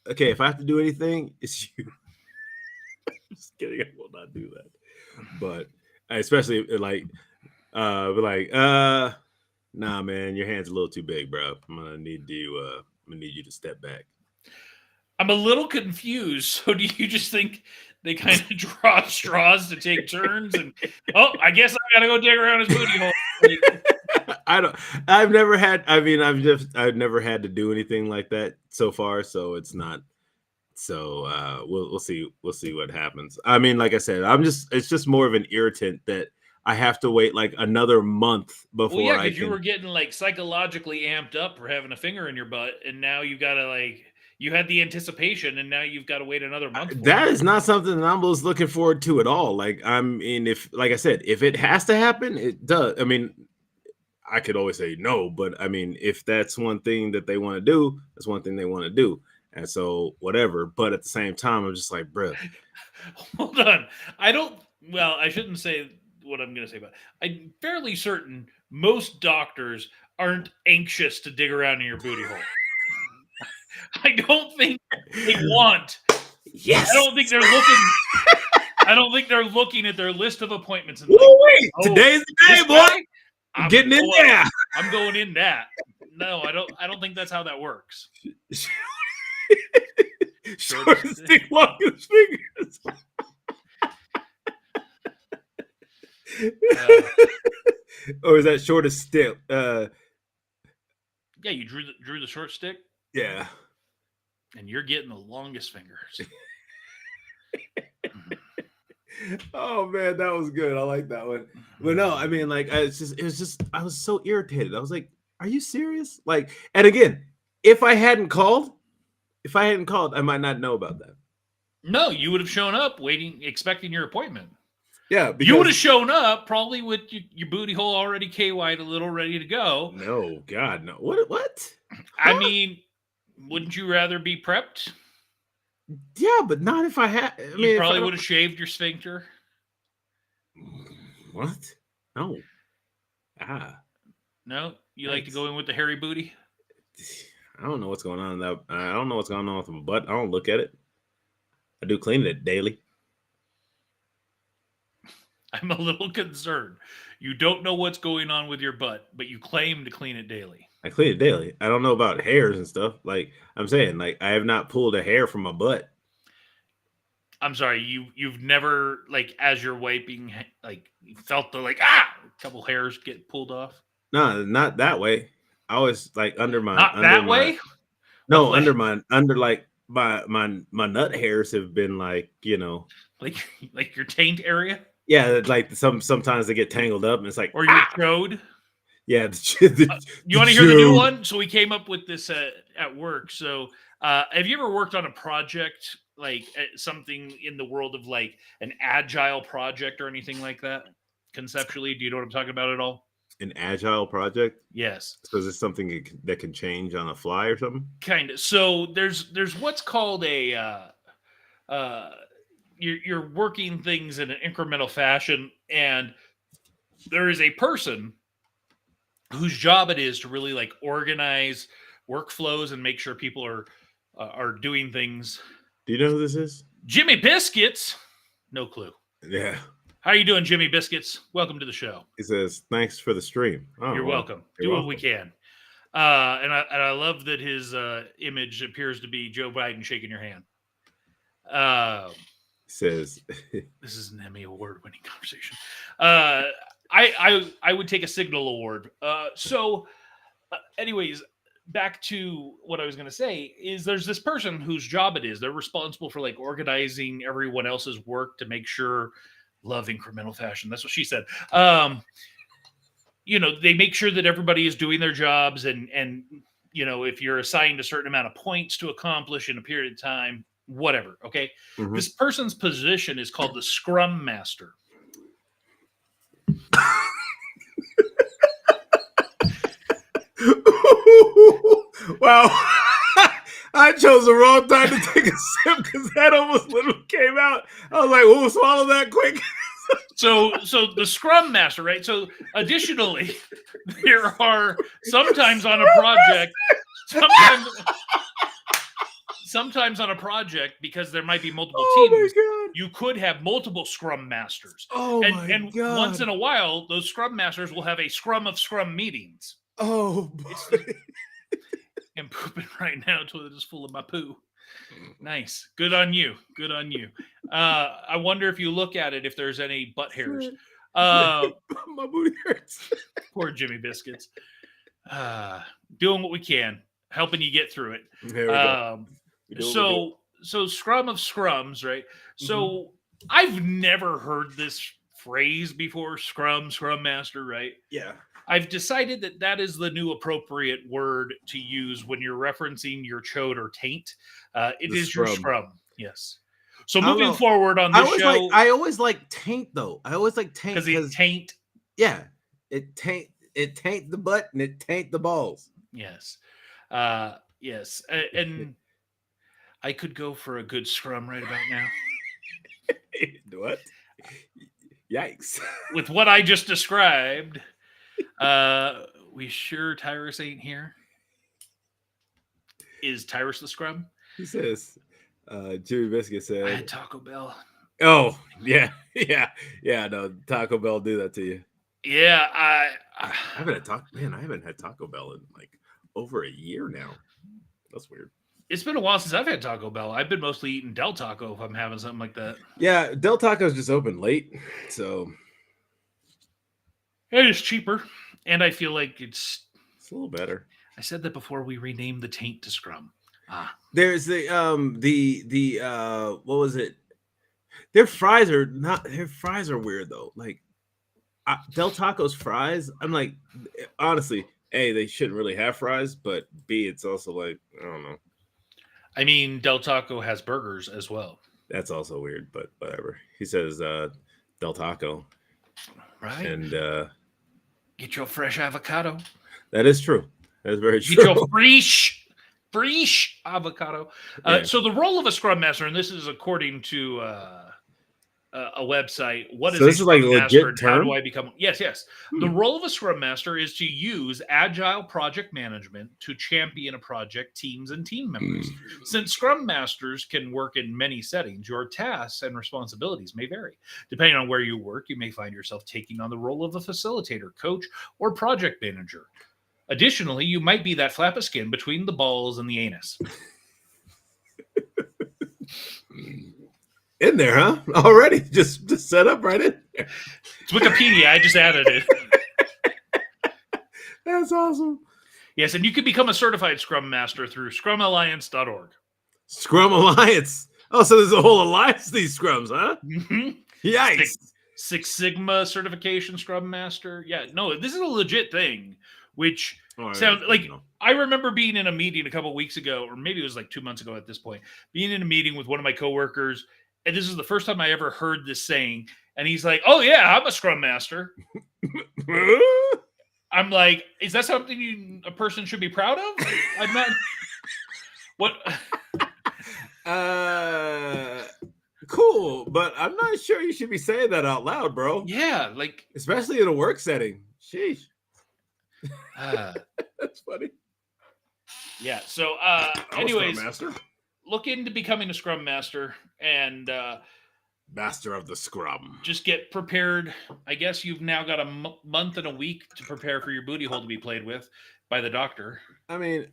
Okay, if I have to do anything, it's you. I'm just kidding. I will not do that. But especially like, nah, man, your hand's a little too big, bro. I'm gonna need you to step back. I'm a little confused. So do you just think they kind of draw straws to take turns? And I guess I gotta go dig around his booty hole. I've never had to do anything like that so far, so it's not. So we'll see what happens. I mean, like I said, it's just more of an irritant that I have to wait like another month before. Well, yeah, because you were getting like psychologically amped up for having a finger in your butt, and now you've got to like. You had the anticipation, and now you've got to wait another month. That is not something that I'm most looking forward to at all. Like, I mean, if it has to happen, it does. I mean, I could always say no, but I mean, if that's one thing that they want to do, that's one thing they want to do. And so whatever. But at the same time, I'm just like, bro. Hold on. I shouldn't say what I'm going to say, but I'm fairly certain most doctors aren't anxious to dig around in your booty hole. I don't think they want. Yes. I don't think they're looking. I don't think they're looking at their list of appointments. And wait, today's the day, boy. I'm getting in there. I'm going in that. No, I don't think that's how that works. Short stick, longest fingers. Or is that shortest stick? Yeah, you drew the short stick. Yeah. And you're getting the longest fingers. Oh man, that was good. I like that one. But no, I mean, like, I was so irritated. I was like, "Are you serious?" Like, and again, if I hadn't called, I might not know about that. No, you would have shown up waiting, expecting your appointment. Yeah, You would have because shown up probably with your booty hole already KY'd a little, ready to go. no, God, no. What? I Huh? mean, wouldn't you rather be prepped? Yeah, but not if I had. I You mean, if I probably don't. would have shaved your sphincter. What? No. Ah, No, you like to thanks. go in with the hairy booty. I don't know what's going on in that. I don't know what's going on with my butt. I don't look at it. I do clean it daily. I'm a little concerned. You don't know what's going on with your butt, but you claim to clean it daily. I clean it daily. I don't know about hairs and stuff. Like I'm saying, like I have not pulled a hair from my butt. I'm sorry, you've never like as you're wiping like you felt the like a couple hairs get pulled off. No, not that way. I was like under my Not that way. What no way? under like my nut hairs have been like Like your taint area yeah, like sometimes they get tangled up and it's like or your chode. yeah You want to hear the new one? So we came up with this at work. So have you ever worked on a project like something in the world of like an agile project or anything like that? Conceptually, do you know what I'm talking about at all? an agile project. Yes, So is this something that can change on the fly or something? kind of. So there's what's called a uh, you're working things in an incremental fashion, and there is a person whose job it is to really like organize workflows and make sure people are doing things. Do you know who this is? Jimmy Biscuits, no clue. Yeah. How you doing, Jimmy Biscuits? Welcome to the show. He says, "Thanks for the stream." Oh, You're well, welcome. you're Do what we welcome. can. And I love that his image appears to be Joe Biden shaking your hand. He says, This is an Emmy award-winning conversation. I would take a Signal Award. Anyways, back to what I was going to say is there's this person whose job it is. They're responsible for like organizing everyone else's work to make sure love incremental fashion. That's what she said. They make sure that everybody is doing their jobs and if you're assigned a certain amount of points to accomplish in a period of time, whatever. Okay. mhm. This person's position is called the Scrum Master. Wow. I chose the wrong time to take a sip because that almost literally came out. I was like, "Ooh, swallow that quick." So the Scrum Master, right? So additionally, there are sometimes on a project, sometimes on a project, because there might be multiple Oh my teams, god. you could have multiple Scrum Masters. Oh my And god. once in a while, those Scrum Masters will have a Scrum of Scrum meetings. Oh boy. I'm pooping right now. Toilet is full of my poo. Nice. Good on you. Good on you. I wonder if you look at it if there's any butt hairs. My booty hurts. Poor Jimmy Biscuits. Doing what we can, helping you get through it. There we go. We do what we do. So Scrum of Scrums, right? So Mm-hmm. I've never heard this phrase before, Scrum Master, right? Yeah. I've decided that is the new appropriate word to use when you're referencing your chode or taint. It The is your scrum. scrum. Yes. So I don't moving know. forward on I this always show, I always like taint though. I always like taint because it taint. yeah, it taint the butt and it taint the balls. Yes. Yes. And I could go for a good scrum right about now. What? Yikes. With what I just described, we sure Tyrus ain't here. Is Tyrus the scrum? He says, Jimmy Biscuit I had said, Taco Bell. "Oh yeah, yeah. No, Taco Bell do that to you." Yeah, I haven't had Taco Bell in like over a year now. That's weird. it's been a while since I've had Taco Bell. I've been mostly eating Del Taco if I'm having something like that. Yeah, Del Taco's just open late, so It is cheaper, and I feel like it's. it's a little better. I said that before we renamed the taint to Scrum. There's the what was it? Their fries are weird though. Like Del Taco's fries, I'm like, honestly, A, they shouldn't really have fries, but B, it's also like, I don't know. I mean, Del Taco has burgers as well. That's also weird, but whatever. He says, Del Taco, Right? and Get your fresh avocado. that is true. That is very Get true. your fresh avocado. Yeah. So the role of a scrum master, and this is according to a website. What is So a this is like a scrum master, legit and how do term. I become? Yes, yes. The Hmm. role of a scrum master is to use agile project management to champion a project, teams, and team members. Since scrum masters can work in many settings, your tasks and responsibilities may vary. Depending on where you work, you may find yourself taking on the role of a facilitator, coach, or project manager. Additionally, you might be that flap of skin between the balls and the anus. In there, huh? Already, just set up right in there. It's Wikipedia. I just added it. That's awesome. Yes, and you can become a certified Scrum Master through scrumalliance.org. Scrum Alliance. Oh, so there's a whole alliance of these scrums, huh? Mhm. Yikes. Six Sigma certification Scrum Master. Yeah, no, this is a legit thing, which Oh, sounds yeah, like you know. I remember being in a meeting a couple weeks ago, or maybe it was like 2 months ago at this point, being in a meeting with one of my coworkers, and this is the first time I ever heard this saying, and he's like, "Oh yeah, I'm a Scrum Master." I'm like, "Is that something a person should be proud of?" I'm not. What? Cool, but I'm not sure you should be saying that out loud, bro. Yeah, like, Especially in a work setting. Sheesh. uh, That's funny. yeah. So, I'm a Scrum anyways, master. look into becoming a Scrum Master and Master of the Scrum. just get prepared. I guess you've now got a month and a week to prepare for your booty hole to be played with by the doctor. I mean,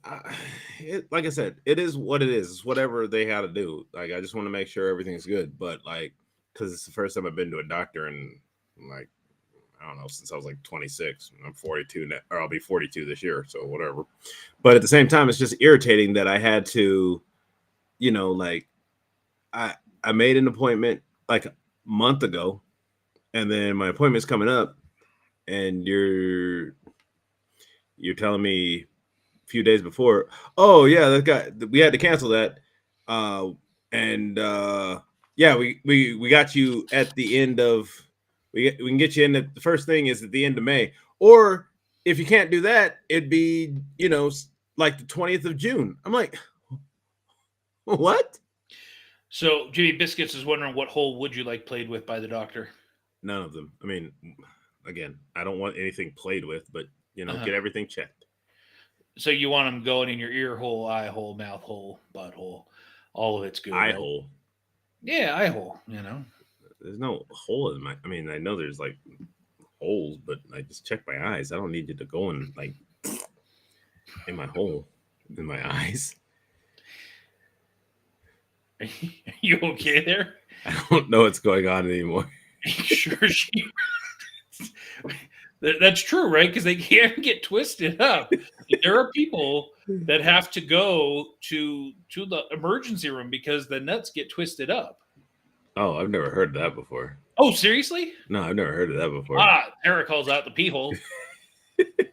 like I said, it is what it is. It's whatever they had to do. Like, I just want to make sure everything's good. But like, because it's the first time I've been to a doctor in like, I don't know, since I was like 26. I'm 42 now, or I'll be 42 this year, so whatever. But at the same time, it's just irritating that I had to, like, I made an appointment like a month ago, and then my appointment's coming up, and you're telling me a few days before, oh yeah, we had to cancel that, and yeah, we got you at the end of we can get you in the first thing is at the end of May, or if you can't do that, it'd be like the 20th of June. I'm like, what? So Jimmy Biscuits is wondering what hole would you like played with by the doctor? None of them. I mean, again, I don't want anything played with, but get everything checked. So you want them going in your ear hole, eye hole, mouth hole, butthole, all of it's good. Eye right? hole. Yeah, eye hole. There's no hole in my. I mean, I know there's like holes, but I just check my eyes. I don't need you to go in like in my hole, in my eyes. Are you okay there? I don't know what's going on anymore. Sure. That's true, right? Because they can't get twisted up. There are people that have to go to the emergency room because the nuts get twisted up. Oh, I've never heard of that before. Oh, seriously? No, I've never heard of that before. Tara calls out the pee hole.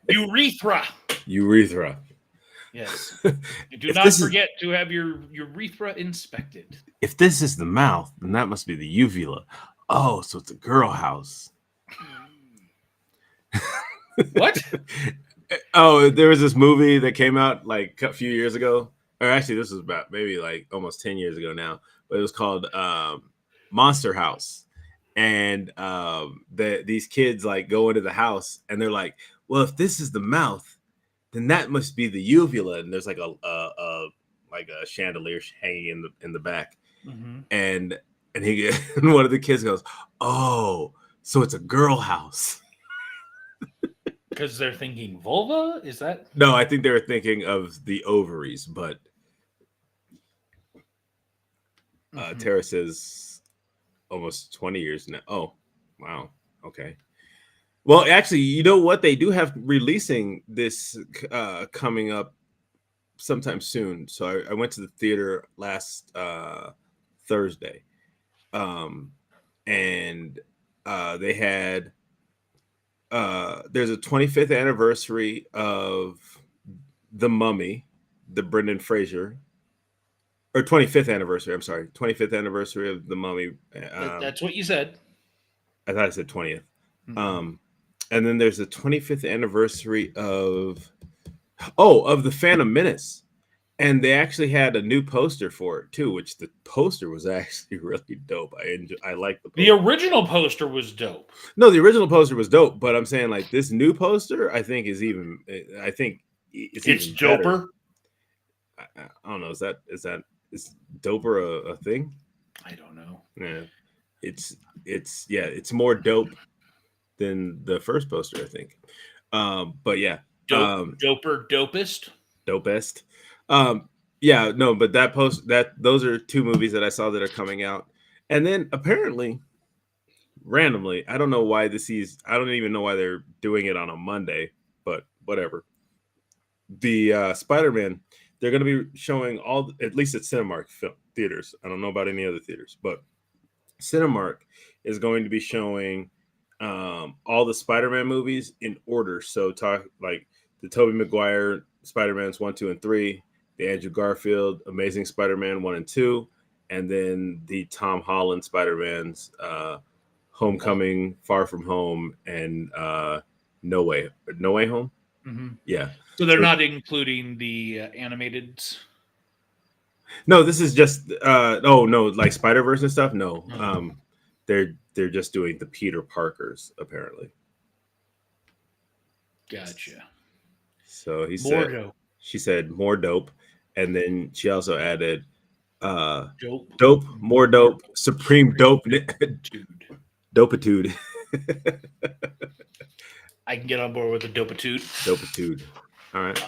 Urethra. Urethra. Yes. Do not forget to have your urethra inspected. If this is the mouth, then that must be the uvula. Oh, so it's a girl house. What? Oh, there was this movie that came out like a few years ago. Or actually, this was about maybe like almost 10 years ago now. But it was called Monster House. And these kids like go into the house and they're like, well, if this is the mouth, then that must be the uvula. And there's like a chandelier hanging in the back. Mm-hmm. And one of the kids goes, oh, so it's a girl house. Because they're thinking vulva? Is that? No, I think they were thinking of the ovaries, but Tara says almost 20 years now. Oh, wow. Okay. Well, actually, you know what? They do have releasing this coming up sometime soon. So I went to the theater last Thursday. And they had there's a 25th anniversary of The Mummy, the Brendan Fraser, or 25th anniversary. I'm sorry, 25th anniversary of The Mummy. That's what you said. I thought I said 20th. Mhm. And then there's the 25th anniversary of the Phantom Menace. And they actually had a new poster for it too, which the poster was actually really dope. I like the The poster. original poster was dope. No, the original poster was dope, but I'm saying like this new poster, I think it's It's even better. doper. I don't know. Is doper a thing? I don't know. Yeah, it's it's more dope than the first poster, I think. But yeah, Doper, dopest. dopest. Um, yeah, no, but those are two movies that I saw that are coming out, and then apparently randomly, I don't know why I don't even know why they're doing it on a Monday, but whatever. The Spider-Man, they're going to be showing at least at Cinemark film theaters. I don't know about any other theaters, but Cinemark is going to be showing all the Spider-Man movies in order. So talk like the Tobey Maguire Spider-Man's 1, 2, and 3, the Andrew Garfield Amazing Spider-Man 1 and 2, and then the Tom Holland Spider-Man's Homecoming, Far From Home, and No Way Home. Mm-hmm. Yeah. So they're So not including the animated. no, this is just oh no, like Spider Verse and stuff. No, Oh, they're just doing the Peter Parkers apparently. gotcha. So More dope. she said more dope, and then she also added Dope. dope, more More dope, supreme dope, dude. dopitude, I can get on board with the dopitude. dopitude. All right.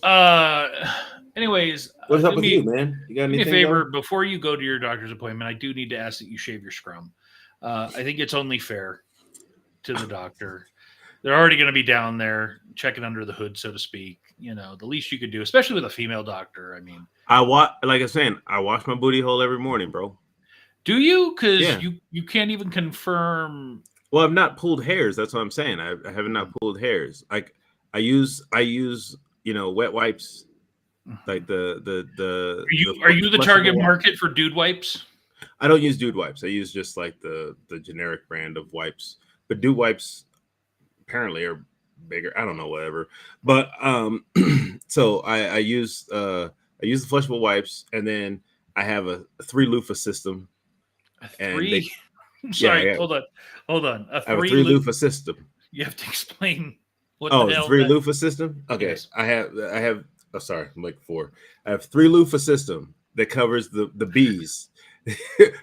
Uh, anyways, What's up do with you, me man? You got do me a anything favor going? before you go to your doctor's appointment. I do need to ask that you shave your scrum. I think it's only fair to the doctor. They're already going to be down there checking under the hood, so to speak. You know, the least you could do, especially with a female doctor. I mean, Like I'm saying, I wash my booty hole every morning, bro. do you? Because Yeah. you can't even confirm. Well, I've not pulled hairs. That's what I'm saying. I have not pulled hairs. Like I use wet wipes, like Are you the flushable target wipe. market for dude wipes? I don't use dude wipes. I use just like the generic brand of wipes. But dude wipes apparently are bigger. I don't know, whatever. But so I use the flushable wipes, and then I have a 3 loofah system, and they Three. Sorry, yeah, hold on. A I have a three 3 loop. loofah system. You have to explain what the Oh, it's a hell 3 that. loofah system. Okay, Yes. I have. Oh, sorry, I'm like 4. I have 3 loofah system that covers the bees.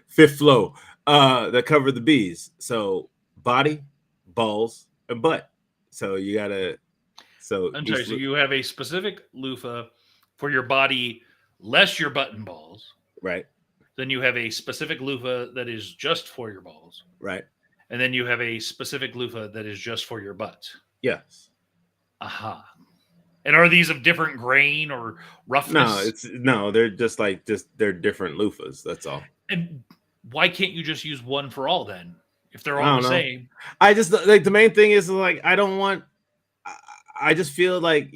Fifth flow. That cover the bees. So body, balls, and butt. So you gotta. So I'm sorry. each So you have a specific loofah for your body, less your button balls. right, Then you have a specific loofah that is just for your balls, right. and then you have a specific loofah that is just for your butt. Yes. Aha. And are these of different grain or roughness? They're they're different loofahs. That's all. And why can't you just use one for all then? If they're I all don't the know. same. I just like the main thing is like I don't want. I just feel like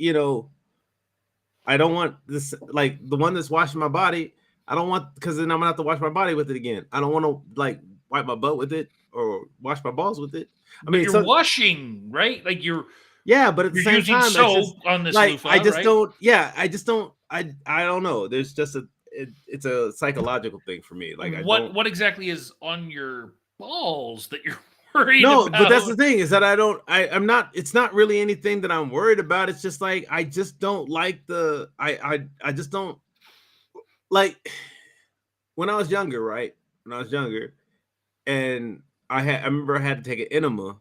I don't want this like the one that's washing my body. I don't want because then I'm gonna have to wash my body with it again. I don't want to like wipe my butt with it or wash my balls with it. I But mean, you're washing, right? Like yeah, but at the you're same using time, it's just soap on this like I loofah, just right? don't. Yeah, I just don't. I don't know. There's just it's a psychological thing for me. Like I don't. What exactly is on your balls that you're worried No, but that's the about? thing is that I don't. I'm not. It's not really anything that I'm worried about. It's just like I just don't like the. I just don't like when I was younger, right? When I was younger, and I remember I had to take an enema.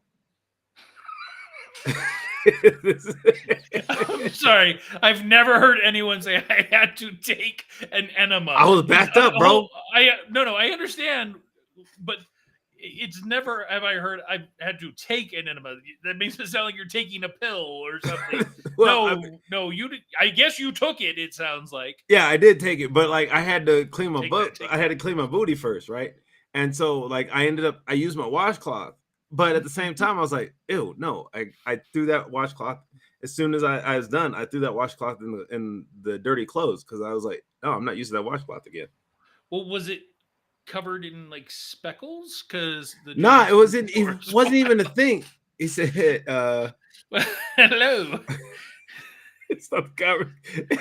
I'm sorry. I've never heard anyone say I had to take an enema. I was backed up, bro. No, I understand, but it's never have I heard I've had to take an enema. That makes it sound like you're taking a pill or something. Well, No, you did. I guess you took it. It sounds like yeah, I did take it, but like I had to clean my take butt. that. I had to clean my booty first, right? And so like I used my washcloth, but at the same time I was like, ew, no. I threw that washcloth as soon as I was done. I threw that washcloth in the dirty clothes because I was like, oh, I'm not using that washcloth again. Well, was it? covered in like speckles? Because the Nah, James it wasn't. Deep Lore It is wasn't even a wild. thing. He said, Hello, "It's not the conversation.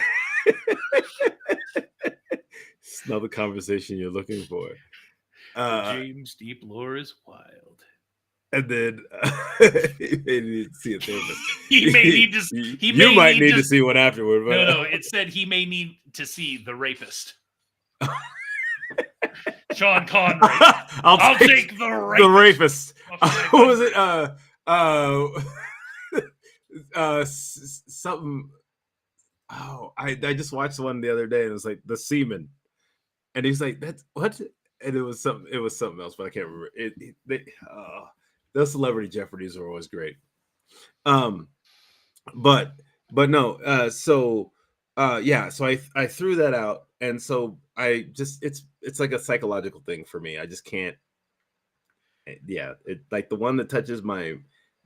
It's not the conversation you're looking for." the James Deep Lore is wild. And then he may need to see a therapist. He may need to. He You may might need need to. to see one afterward. But No, it said he may need to see the rapist. Sean Connery. I'll take the rapist. the rapist. Okay, What was it? Something. Oh, I just watched one the other day, and it was like the semen, and he's like, "That's what?" And it was something. It was something else, but I can't remember. Those celebrity Jeopardies are always great. But no. Yeah. So I threw that out, and so I just it's like a psychological thing for me. I just can't. Yeah, it like the one that touches my,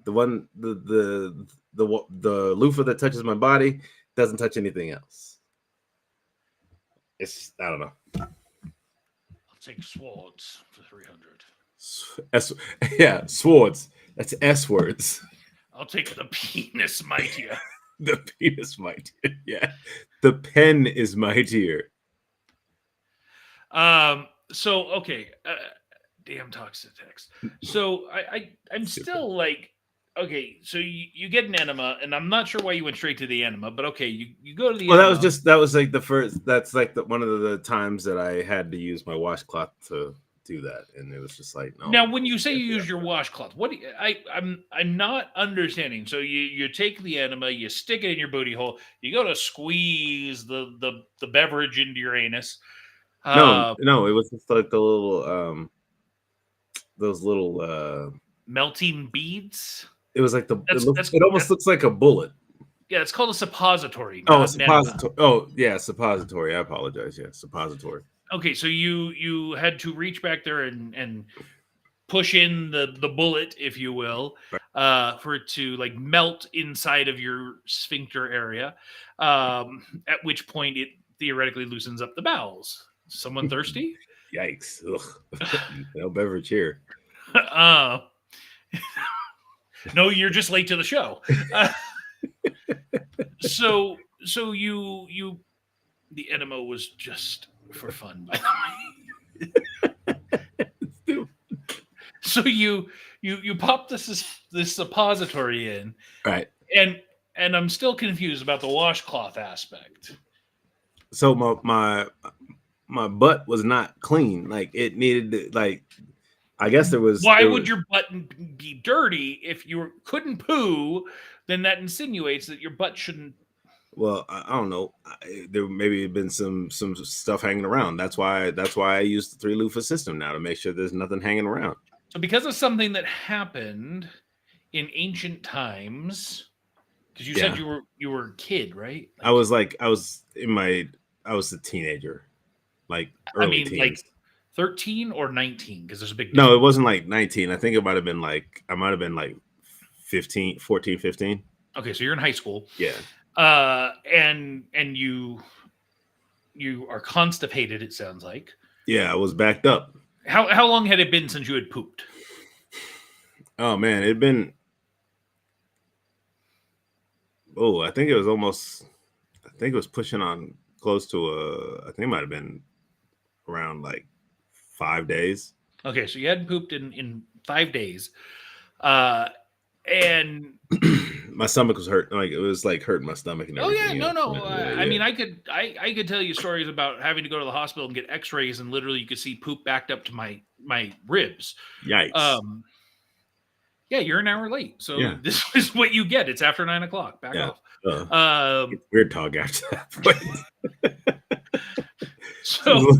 the one the loofah that touches my body doesn't touch anything else. It's I don't know. I'll take swords for 300. Yeah, swords. That's S words. I'll take the penis mightier. The penis mightier. Yeah, the pen is mightier. So okay. Damn toxic text. So I'm still like, okay, so you get an enema, and I'm not sure why you went straight to the enema, but okay, you go to the Well, enema. that was like the first. That's like one of the times that I had to use my washcloth to do that, and it was just like no. Now, when you say you use your washcloth, what do you, I'm not understanding. So you take the enema, you stick it in your booty hole, you go to squeeze the beverage into your anus. No, it was just like the little those little melting beads. it was like It almost looks like a bullet. Yeah, it's called a suppository. Oh, a suppository. Oh, yeah, suppository. I apologize. Yeah, suppository. Okay, so you had to reach back there and push in the bullet, if you will, for it to like melt inside of your sphincter area. At which point it theoretically loosens up the bowels. Someone thirsty? Yikes! Ugh. No beverage here. No, you're just late to the show. So you the enema was just for fun, by the way. So you pop this suppository in, right? And I'm still confused about the washcloth aspect. So my butt was not clean. Like it needed to, like I guess there was. Why would your butt be dirty if you couldn't poo? Then that insinuates that your butt shouldn't. Well, I don't know. There maybe had been some stuff hanging around. That's why I use the 3 loofah system now to make sure there's nothing hanging around. So because of something that happened in ancient times, because you said you were a kid, right? Like, I was a teenager, like early teens. Like 13 or 19, because there's a big difference. No, it wasn't like 19. I think it might have been like 14, 15. Okay, so you're in high school. Yeah. And you are constipated, it sounds like. Yeah, I was backed up. How long had it been since you had pooped? Oh man, it'd been I think it was pushing on close to I think it might have been around like 5 days. Okay, so you hadn't pooped in 5 days. And my stomach was hurt. Like it was like hurting my stomach and everything. Oh yeah, no. I mean, I could tell you stories about having to go to the hospital and get X-rays, and literally you could see poop backed up to my ribs. Yikes. Yeah, you're an hour late, so this is what you get. It's after 9 o'clock. Back off. It's weird talk after that. So,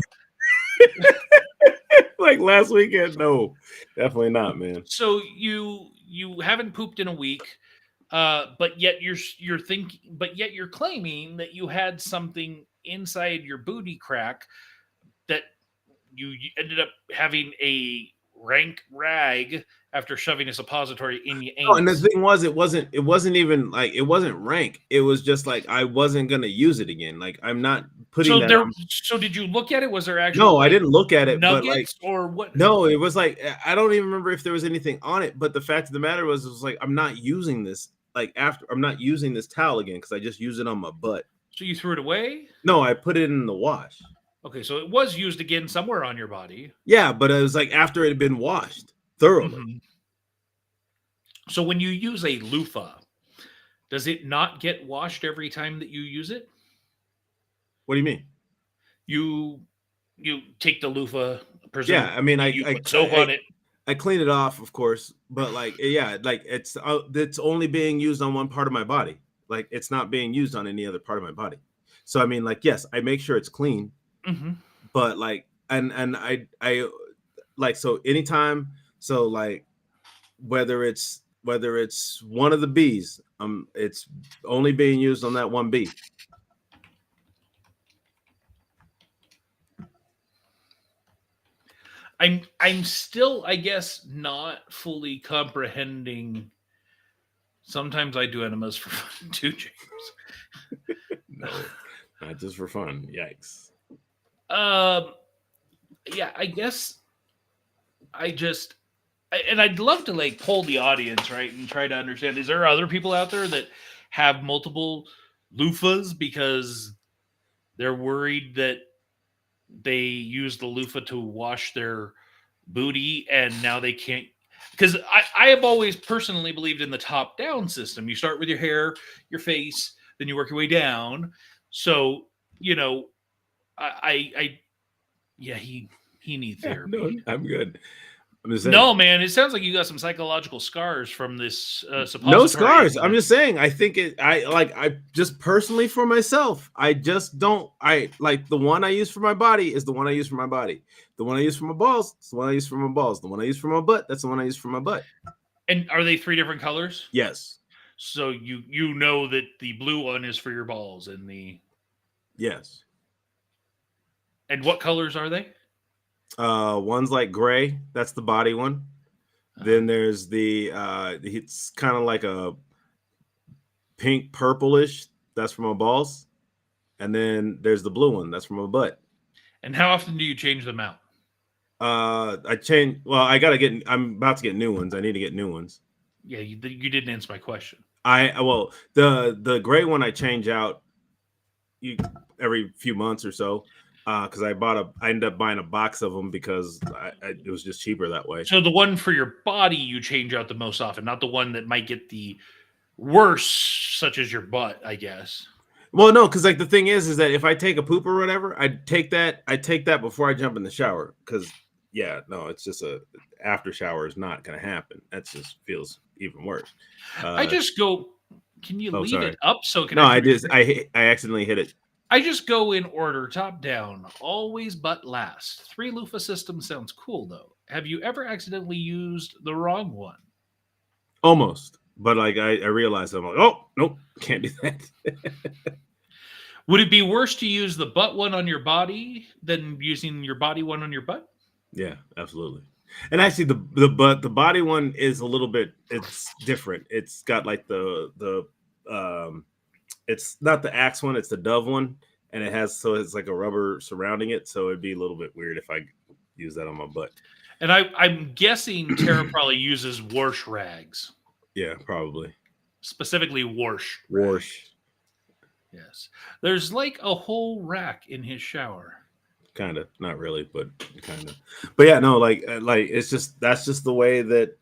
like last weekend, no, definitely not, man. So you haven't pooped in a week, but yet you're claiming that you had something inside your booty crack that you ended up having a rank rag after shoving a suppository in your No, and the anus. thing was, it wasn't even like it wasn't rank. It was just like I wasn't gonna use it again. Like I'm not putting that on. So did you look at it? Was there actual No, I like didn't look at it, but like nuggets or what? no, it was like I don't even remember if there was anything on it. But the fact of the matter was, it was like I'm not using this. Like after I'm not using this towel again because I just use it on my butt. So you threw it away? No, I put it in the wash. Okay, so it was used again somewhere on your body. Yeah, but it was like after it had been washed thoroughly. Mhm. So when you use a loofah, does it not get washed every time that you use it? What do you mean? You take the loofah, Yeah, I mean, you put soap on it. I clean it off, of course, but like, yeah, like it's only being used on one part of my body. Like it's not being used on any other part of my body. So I mean, like, yes, I make sure it's clean, Hmm. but like, and I like so anytime, so like whether it's one of the bees, it's only being used on that one bee. I'm still, I guess, not fully comprehending. Sometimes I do enemas for fun too, James. No, not just for fun. Yikes. Um, yeah, I guess and I'd love to like poll the audience, right, and try to understand. Is there other people out there that have multiple loofahs because they're worried that they use the loofah to wash their booty and now they can't? Because I have always personally believed in the top down system. You start with your hair, your face, then you work your way down. So, I yeah, he needs therapy. No, I'm good. I'm just saying. No, man, it sounds like you got some psychological scars from this suppository. No scars. I'm just saying. I think I just personally for myself. I just don't. I like the one I use for my body is the one I use for my body. The one I use for my balls is the one I use for my balls. The one I use for my butt, that's the one I use for my butt. And are they 3 different colors? Yes. So you know that the blue one is for your balls and Yes. And what colors are they? One's like gray. That's the body one. Then there's the it's kind of like a pink purplish. That's for my balls. And then there's the blue one. That's for my butt. And how often do you change them out? I change. Well, I'm about to get new ones. I need to get new ones. Yeah, you didn't answer my question. Well, the gray one I change out every few months or so. Because I ended up buying a box of them because it was just cheaper that way. So the one for your body you change out the most often, not the one that might get the worst, such as your butt, I guess. Well, no, because like the thing is that if I take a poop or whatever, I take that before I jump in the shower. Because it's just after shower is not going to happen. That just feels even worse. I just go. Can you leave sorry. it up so it can? No, I accidentally hit it. I just go in order, top down, always butt last. 3 loofah system sounds cool though. Have you ever accidentally used the wrong one? Almost, but like I realized I'm like, oh nope, can't do that. Would it be worse to use the butt one on your body than using your body one on your butt? Yeah, absolutely. And actually, the body one is a little bit. It's different. It's got like the it's not the Axe one, it's the Dove one, and it's like a rubber surrounding it, so it'd be a little bit weird if I use that on my butt. And I'm guessing Tara probably uses wash rags. Yeah, probably. Specifically wash. Wash. Yes. There's like a whole rack in his shower. Kind of, not really, but kind of. But yeah, no, like it's just that's just the way that.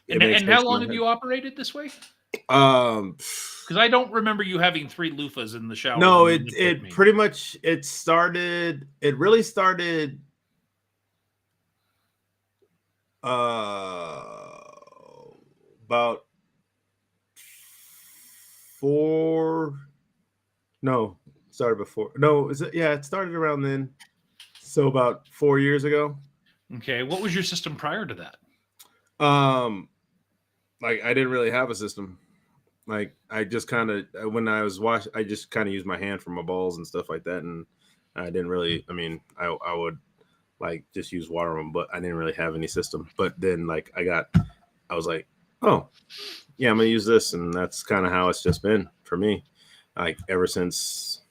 And how long have you operated this way? Because I don't remember you having 3 loofahs in the shower. No, it pretty much it really started about 4 no started before no is it yeah it started around then, so about 4 years ago. Okay, what was your system prior to that? Like I didn't really have a system. Like I just kind of when I was washing, I just kind of used my hand for my balls and stuff like that, and I didn't really. I mean, I would like just use water on them, but I didn't really have any system. But then like I was like, oh yeah, I'm gonna use this, and that's kind of how it's just been for me. Like ever since,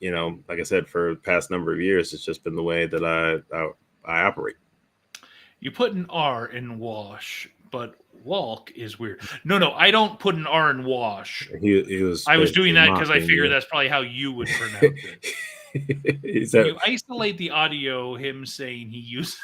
like I said, for the past number of years, it's just been the way that I operate. You put an R in wash, but walk is weird. No, I don't put an R in wash. He was. I was doing that because I mocking figured you. that's probably how you would pronounce it. He Can said, you isolate the audio, him saying he uses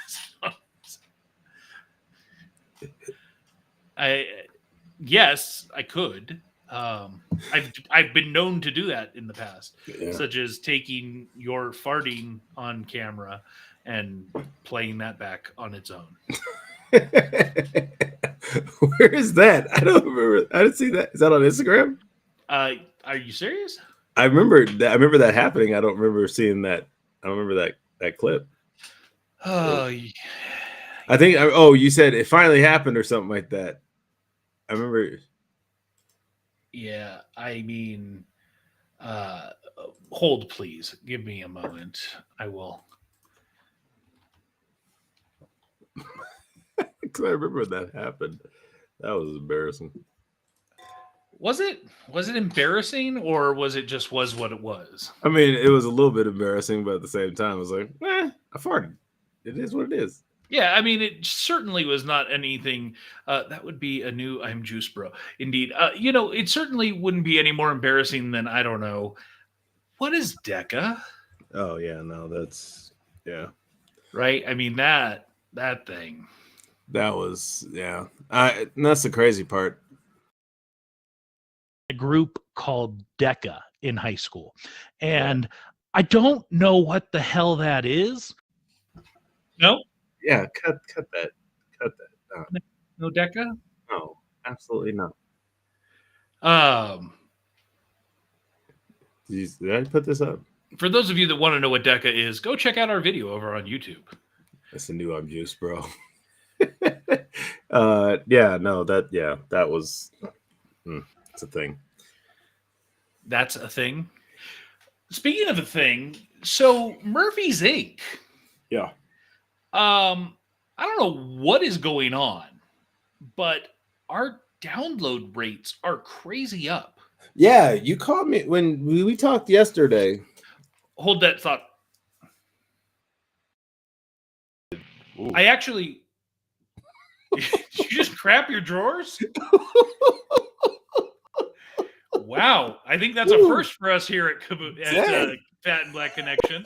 yes, I could. I've been known to do that in the past, yeah. such as taking your farting on camera and playing that back on its own. Where is that? I don't remember. I didn't see that. Is that on Instagram? Are you serious? I remember that happening. I don't remember seeing that. I don't remember that clip. Oh, I think. You said it finally happened or something like that. I remember. Yeah, I mean, hold please. Give me a moment. I will. Because I remember that happened. That was embarrassing. Was it embarrassing, or was it just was what it was? I mean, it was a little bit embarrassing, but at the same time, I was like, I farted. It is what it is. Yeah, I mean, it certainly was not anything. That would be a new I'm Juice Bro. Indeed. It certainly wouldn't be any more embarrassing than, I don't know. What is DECA? Oh, yeah, no, that's, yeah. Right? I mean, that thing. That was, yeah. And that's the crazy part. A group called DECA in high school. And I don't know what the hell that is. No? Yeah, cut that. Cut that. No DECA? No, absolutely not. Did I put this up? For those of you that want to know what DECA is, go check out our video over on YouTube. That's the new I'm Juice, bro. That was it's a thing. That's a thing. Speaking of a thing, so Murphy's Inc. Yeah. I don't know what is going on, but our download rates are crazy up. Yeah, you called me when we talked yesterday. Hold that thought. Ooh. I actually did you just crap your drawers? Wow, I think that's a first for us here at Fat and Black Connection.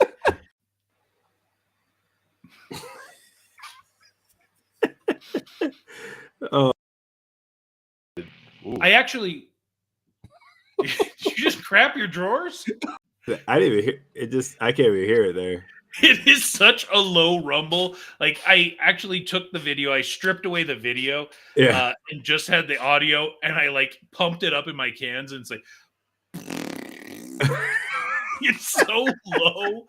Oh, I actually did you just crap your drawers? I didn't even hear it. I can't even hear it there. It is such a low rumble. Like, I actually took the video, I stripped away the video, and just had the audio, and I like pumped it up in my cans, and it's like it's so low.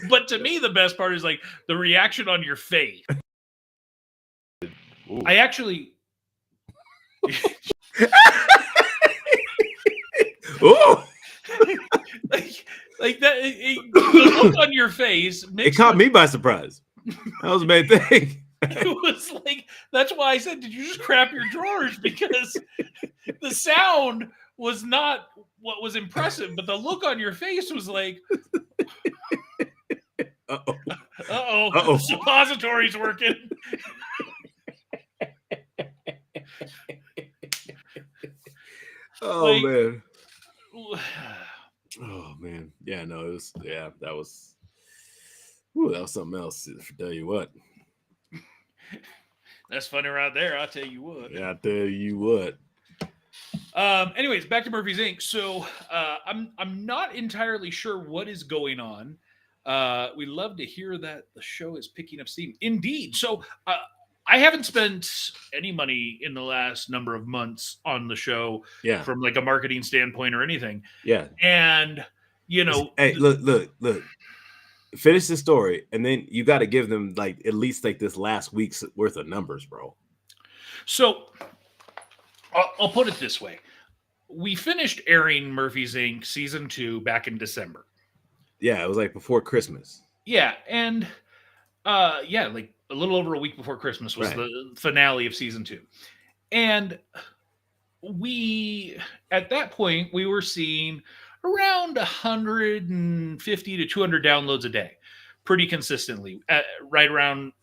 But to me, the best part is like the reaction on your face. Ooh. I actually Ooh. like that. The look on your face. It caught me by surprise. That was the main thing. It was like, that's why I said, did you just crap your drawers? Because the sound was not what was impressive, but the look on your face was like, uh-oh, suppository's working. Oh, man. Oh, man. Yeah, no, that was something else. To tell you what. That's funny right there. I'll tell you what. Yeah, I'll tell you what. Anyways, back to Murphy's Inc. So I'm not entirely sure what is going on. We love to hear that the show is picking up steam. Indeed. So I haven't spent any money in the last number of months on the show from like a marketing standpoint or anything. Yeah. And, hey, look. Finish the story, and then you got to give them like at least like this last week's worth of numbers, bro. So I'll put it this way. We finished airing Murphy's Inc. season 2 back in December. Yeah, it was like before Christmas. Yeah, and yeah, like a little over a week before Christmas was Right. the finale of season 2. And we at that point we were seeing around 150 to 200 downloads a day pretty consistently right around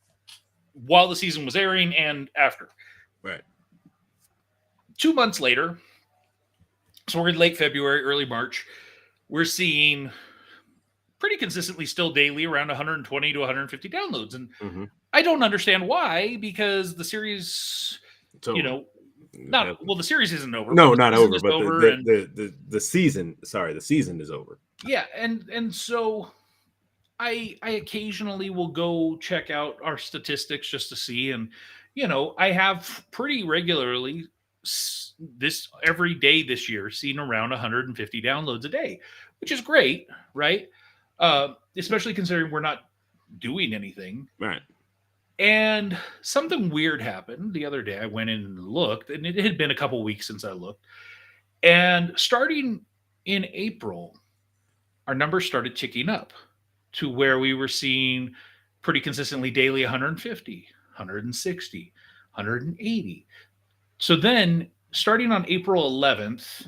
while the season was airing and after. Right. 2 months later, so we're in late February, early March, we're seeing pretty consistently still daily around 120 to 150 downloads. And Mhm. I don't understand why, because the series, So you know, not well, the series isn't over. no, but the not season over, is but over, the, and the season. Sorry, the season is over. yeah, and so I occasionally will go check out our statistics just to see, and I have pretty regularly this every day this year seen around 150 downloads a day, which is great, right? Especially considering we're not doing anything. Right. And something weird happened the other day. I went in and looked, and it had been a couple weeks since I looked. And starting in April, our numbers started ticking up to where we were seeing pretty consistently daily 150, 160, 180. So then, starting on April 11th,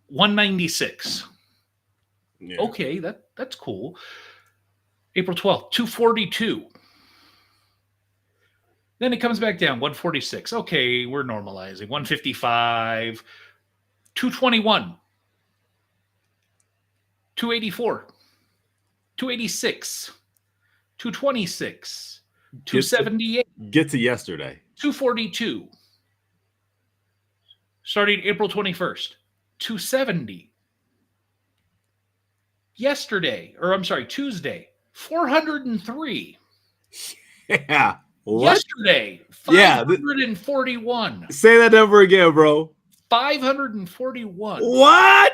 196. Yeah. Okay, that's cool. April 12th, 242. Then it comes back down, 146. Okay, we're normalizing. 155, 221, 284, 286, 226, 278, Get to yesterday. 242. Starting April 21st, 270. Yesterday, or I'm sorry, Tuesday, 403. Yeah. What? Yesterday, Yeah, 541. Say that number again, bro. 541. What?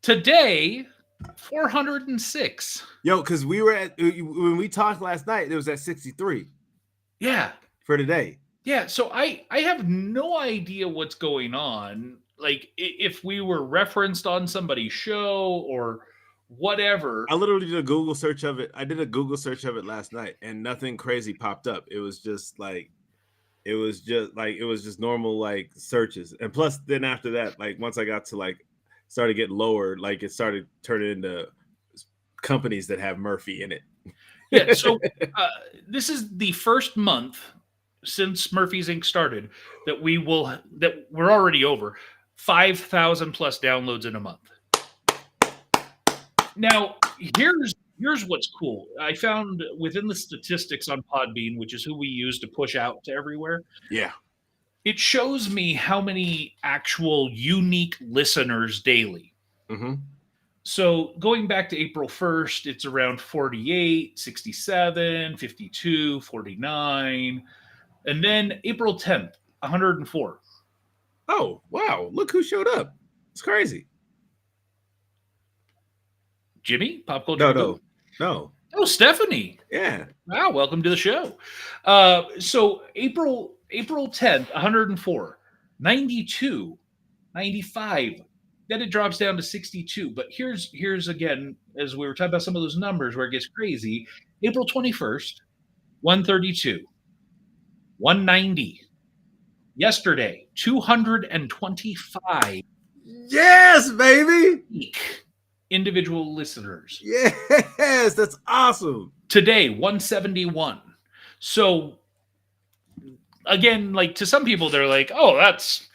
Today, 406. Yo, because we were at when we talked last night, it was at 63 Yeah. for today. Yeah. So I have no idea what's going on. Like if we were referenced on somebody's show or whatever. I literally did a Google search of it. I did a Google search of it last night, and nothing crazy popped up. It was just normal like searches. And plus, then after that, like once I got to like started getting lower, like it started turning into companies that have Murphy in it. Yeah. So this is the first month since Murphy's Inc. started that we're already over 5,000 plus downloads in a month. Now, here's what's cool. I found within the statistics on Podbean, which is who we use to push out to everywhere, Yeah. it shows me how many actual unique listeners daily. Mm-hmm. So going back to April 1st, it's around 48, 67, 52, 49. And then April 10th, 104. Oh, wow. Look who showed up. It's crazy. Jimmy? Pop Culture? No. Oh, Stephanie. Yeah. Wow, welcome to the show. So April 10th, 104, 92, 95. Then it drops down to 62. But here's again, as we were talking about some of those numbers where it gets crazy. April 21st, 132, 190. Yesterday, 225 Yes, baby. unique individual listeners. Yes, that's awesome. Today, 171. So again, like to some people, they're like, "Oh, that's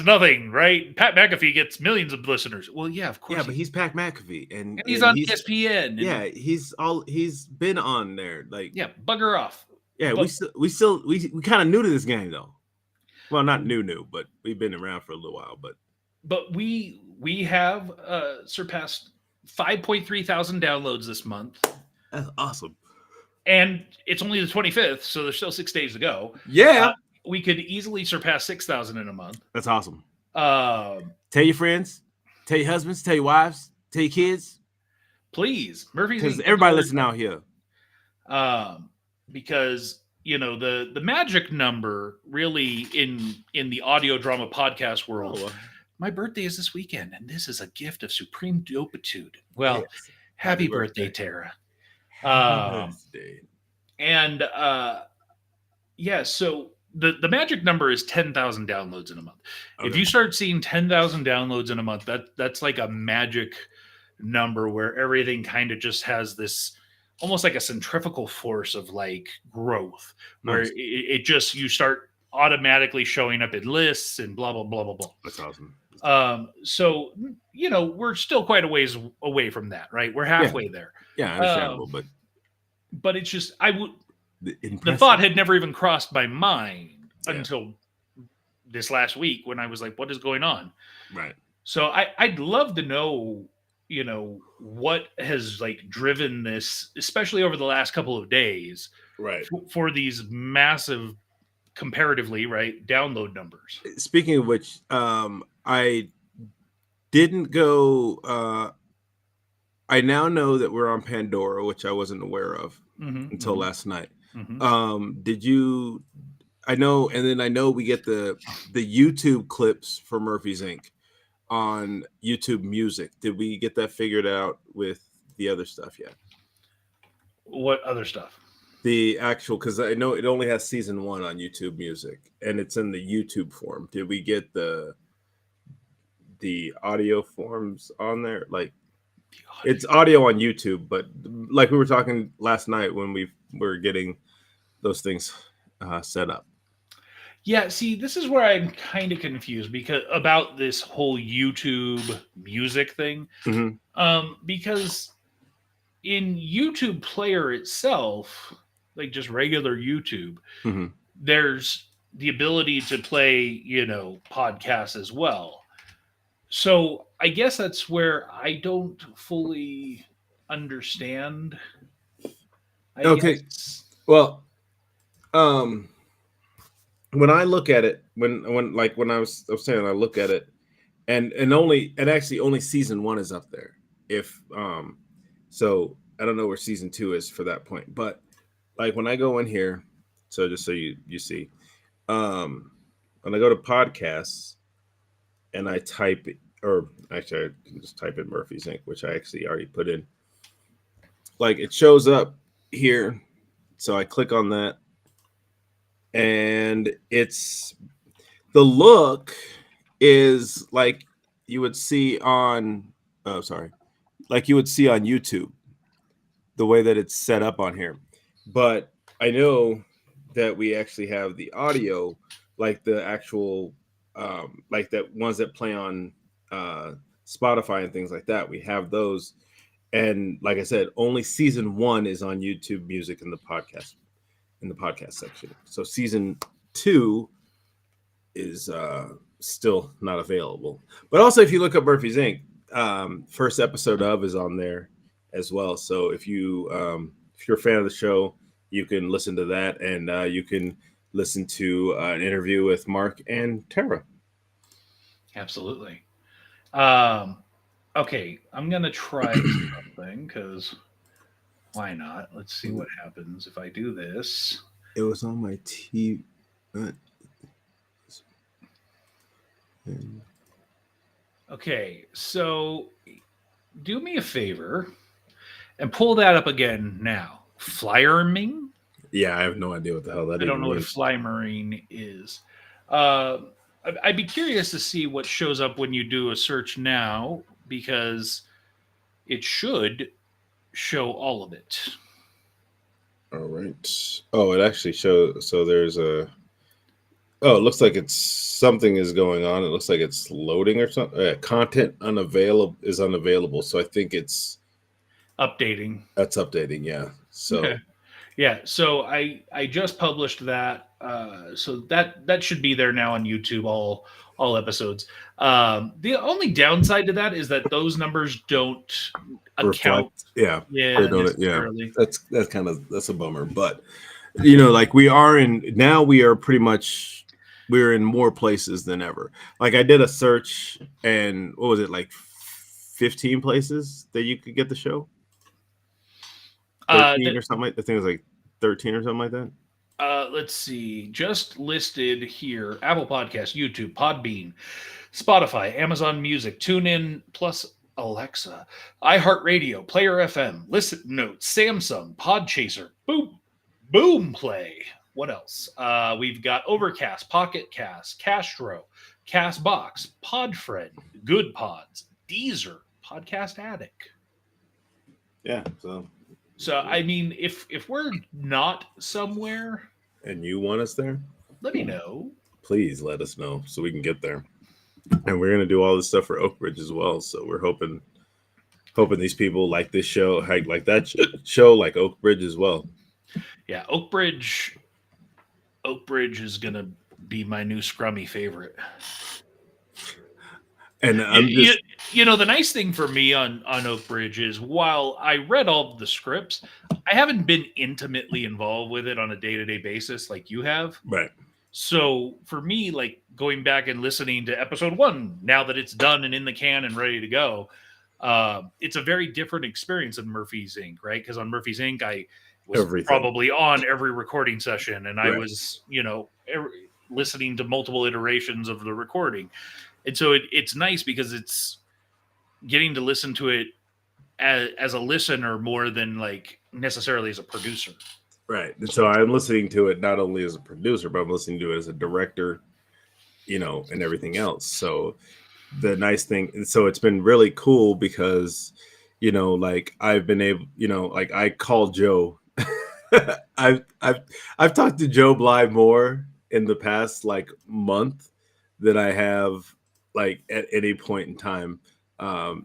nothing, right?" Pat McAfee gets millions of listeners. Well, yeah, of course. Yeah, but he's Pat McAfee, and he's on ESPN. And, yeah, he's been on there. Like, yeah, bugger off. yeah, but, we kind of new to this game though. Well, not new, but we've been around for a little while. But we have surpassed 5.3 thousand downloads this month. That's awesome. And it's only the 25th, so there's still 6 days to go. Yeah, we could easily surpass 6,000 in a month. that's awesome. Tell your friends, tell your husbands, tell your wives, tell your kids. Please, Murphy's, because everybody listen out here. Because the magic number really in the audio drama podcast world, my birthday is this weekend, and this is a gift of supreme dopitude. Well, Yes. happy Happy birthday, birthday. Tara. Happy Um, birthday. and yeah, so the magic number is 10,000 downloads in a month. If Okay. you start seeing 10,000 downloads in a month, that's like a magic number where everything kind of just has this almost like a centrifugal force of like growth, where Nice. it just you start automatically showing up in lists and blah blah blah blah blah. That's awesome. So we're still quite a ways away from that, right? We're halfway there. Yeah, understandable, but But it's just the impressive. thought had never even crossed my mind Yeah. until this last week when I was like, what is going on? Right. So I'd love to know, what has like driven this, especially over the last couple of days, Right. for these massive, comparatively, right, download numbers. Speaking of which, I didn't go. I now know that we're on Pandora, which I wasn't aware of until last night. Did you? I know, and then I know we get the YouTube clips for Murphy's Inc. on YouTube Music. Did we get that figured out with the other stuff yet? What other stuff? The actual, because I know it only has season 1 on YouTube Music, and it's in the YouTube form. Did we get the audio forms on there? Like, it's audio on YouTube, but like we were talking last night when we were getting those things set up. Yeah, see, this is where I'm kind of confused because about this whole YouTube Music thing. Because in YouTube Player itself, like just regular YouTube, there's the ability to play, podcasts as well. So I guess that's where I don't fully understand. Okay. Well, when I look at it, when I was saying I look at it, and actually only season 1 is up there. If so I don't know where season 2 is for that point, but like when I go in here, so just so you see, when I go to podcasts and I type, or actually I can just type in Murphy's Inc., which I actually already put in, like it shows up here. So I click on that, and it's the look is like you would see on like you would see on YouTube, the way that it's set up on here. But I know that we actually have the audio, like the actual like that ones that play on Spotify and things like that. We have those, and like I said, only season 1 is on YouTube Music in the podcast section. So season 2 is still not available. But also, if you look up Murphy's Inc., first episode of is on there as well. So if you're a fan of the show, you can listen to that, and you can listen to an interview with Mark and Tara. Absolutely. Okay, I'm gonna try something because why not? Let's see what happens if I do this. It was on my TV. Okay, so do me a favor and pull that up again now. Flyerming? Yeah, I have no idea what the hell that is. I don't know what Flymarine is. I'd be curious to see what shows up when you do a search now, because it should show all of it. All right. Oh, it actually shows. So there's a. Oh, it looks like something is going on. It looks like it's loading or something. Content is unavailable. So I think it's updating. That's updating. Yeah. So. Okay. Yeah. So I just published that. So that should be there now on YouTube. All episodes. The only downside to that is that those numbers don't account. Yeah. Yeah. That's a bummer. But like we are pretty much. We're in more places than ever. Like I did a search, and what was it, like 15 places that you could get the show? 13 or something. I think it was like 13 or something like that. Let's see. Just listed here: Apple Podcast, YouTube, Podbean, Spotify, Amazon Music, TuneIn, plus Alexa, iHeartRadio, Player FM, Listen Notes, Samsung, Podchaser, Boom Play. What else? We've got Overcast, Pocket Cast, Castro, Castbox, Podfriend, Good Pods, Deezer, Podcast Addict. Yeah. So I mean, if we're not somewhere, And you want us there? let me know. Please let us know so we can get there. And we're gonna do all this stuff for Oakbridge as well. So we're hoping these people like this show, like that show, like Oakbridge as well. Yeah, Oakbridge is gonna be my new scrummy favorite. And I'm just You know, the nice thing for me on Oakbridge is while I read all of the scripts, I haven't been intimately involved with it on a day-to-day basis like you have. right. So for me, like going back and listening to episode 1, now that it's done and in the can and ready to go, it's a very different experience than Murphy's Inc., right? Because on Murphy's Inc., I was Everything. probably on every recording session, and I Right. was, listening to multiple iterations of the recording. And so it's nice because it's getting to listen to it as a listener more than like necessarily as a producer. Right. And so I'm listening to it not only as a producer, but I'm listening to it as a director, and everything else. So the nice thing, so it's been really cool because, like I've been able, like I call Joe. I've talked to Joe Bly more in the past like month than I have like at any point in time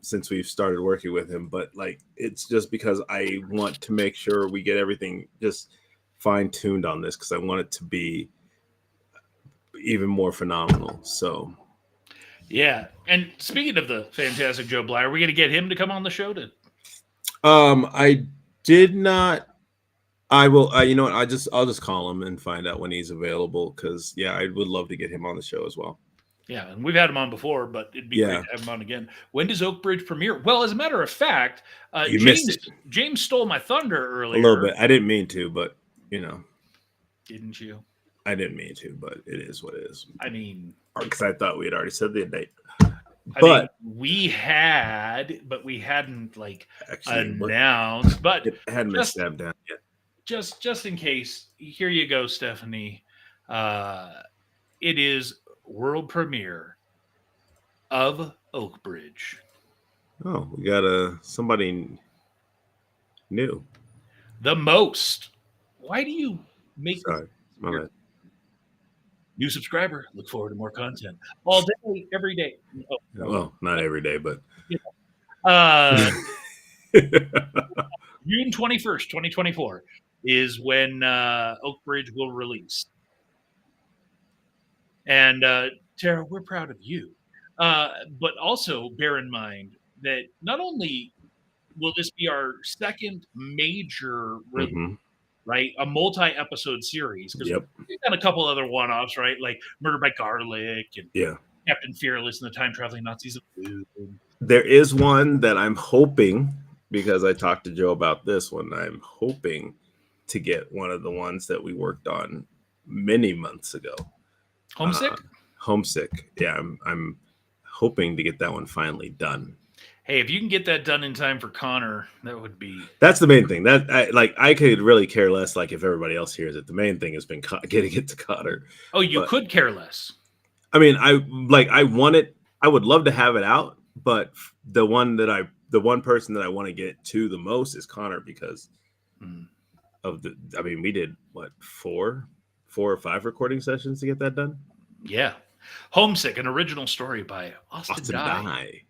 since we've started working with him. But like it's just because I want to make sure we get everything just fine-tuned on this because I want it to be even more phenomenal. So Yeah. And speaking of the fantastic Joe Bly, are we going to get him to come on the show to? I did not. I will. You know what? I'll just call him and find out when he's available because I would love to get him on the show as well. Yeah, and we've had him on before, but it'd be great to have him on again. When does Oakbridge premiere? Well, as a matter of fact, You missed it. James stole my thunder earlier. A little bit. I didn't mean to, but Didn't you? I didn't mean to, but it is what it is. I mean, Because I thought we had already said the date. we had, but we hadn't like Actually, announced. But it hadn't been stamped down yet. just in case, here you go, Stephanie. It is world premiere of Oakbridge. Oh, we got somebody new. The most. Why do you make Sorry, my bad. new subscriber? Look forward to more content all day, every day. Oh, no. Well, not every day, but June 21st, 2024 is when Oakbridge will release. And Tara, we're proud of you. But also bear in mind that not only will this be our second major release, Mhm. right? A multi-episode series. Because Yep. we've done a couple other one-offs, right? Like Murder by Garlic and Yeah. Captain Fearless and the Time Traveling Nazis of Food. There is one that I'm hoping, because I talked to Joe about this one, I'm hoping to get one of the ones that we worked on many months ago. Homesick? Homesick. Yeah, I'm hoping to get that one finally done. Hey, if you can get that done in time for Connor, that would be. That's the main thing. That I could really care less. Like if everybody else hears it, the main thing has been getting it to Connor. Oh, you But- could care less. I mean, I want it. I would love to have it out, but the one person that I want to get to the most is Connor because of the. I mean, we did what 4 or 5 recording sessions to get that done. Yeah. Homesick, an original story by Austin Dye. Dye.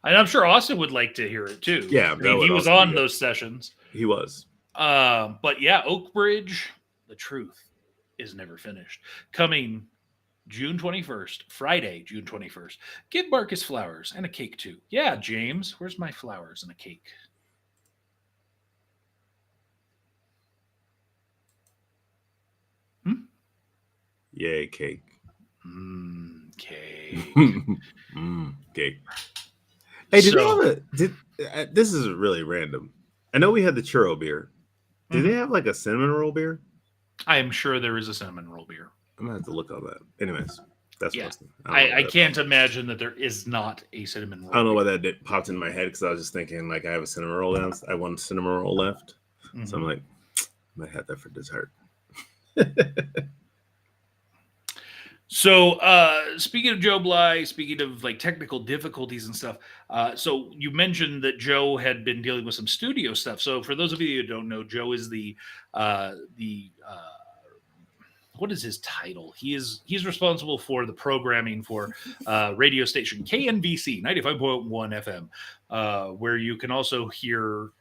And I'm sure Austin would like to hear it too. Yeah, I that mean, would he was also be on good. those sessions. He was. But yeah, Oakbridge, the truth is never finished. Coming June 21st, Friday, June 21st. Give Marcus flowers and a cake too. Yeah, James, where's my flowers and a cake? Yay, cake. Cake. Cake. Hey, did So- they have this is really random. I know we had the churro beer. Did they have like a cinnamon roll beer? I am sure there is a cinnamon roll beer. I'm gonna have to look on that. Anyways, That's Yeah. what I I can't imagine that there is not a cinnamon roll. I don't know why popped in my head because I was just thinking like I have a cinnamon roll down. I have one cinnamon roll left, so I'm Mhm. like, I might have that for dessert. So, speaking of Joe Bly, speaking of like technical difficulties and stuff, so you mentioned that Joe had been dealing with some studio stuff. So, for those of you who don't know, Joe is the what is his title? He's responsible for the programming for radio station KNVC 95.1 FM, where you can also hear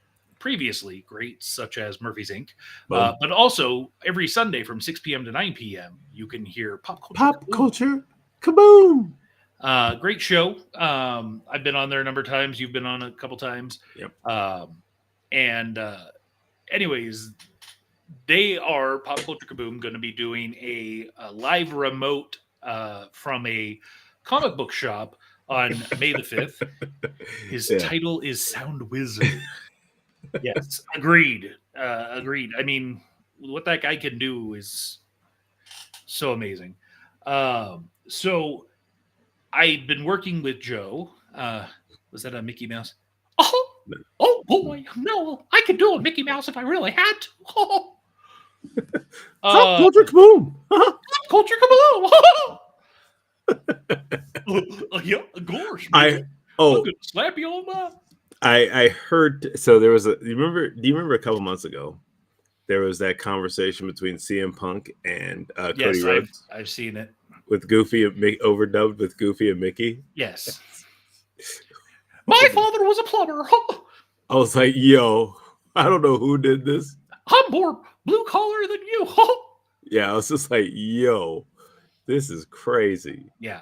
previously greats such as Murphy's Inc. Boom. But also every Sunday from 6 p.m. to 9 p.m. you can hear Pop Culture. Pop Culture Kaboom. Great show. I've been on there a number of times. You've been on a couple times. Yep. Anyways, they are Pop Culture Kaboom going to be doing a live remote from a comic book shop on May the 5th. His title is Sound Wizard. Yes, agreed. Agreed. I mean, what that guy can do is so amazing. So I've been working with Joe. Was that a Mickey Mouse? Oh boy, no, I could do a Mickey Mouse if I really had to. Pop Culture Kaboom. Culture Kaboom. Yeah, of course. I'm gonna slap you on my. I heard. So there was a. Do you remember a couple months ago? There was that conversation between CM Punk and Cody Rhodes. I've seen it with Goofy and overdubbed with Goofy and Mickey. Yes. My father was a plumber. I was like, yo, I don't know who did this. I'm more blue collar than you. Yeah, I was just like, yo, this is crazy. Yeah.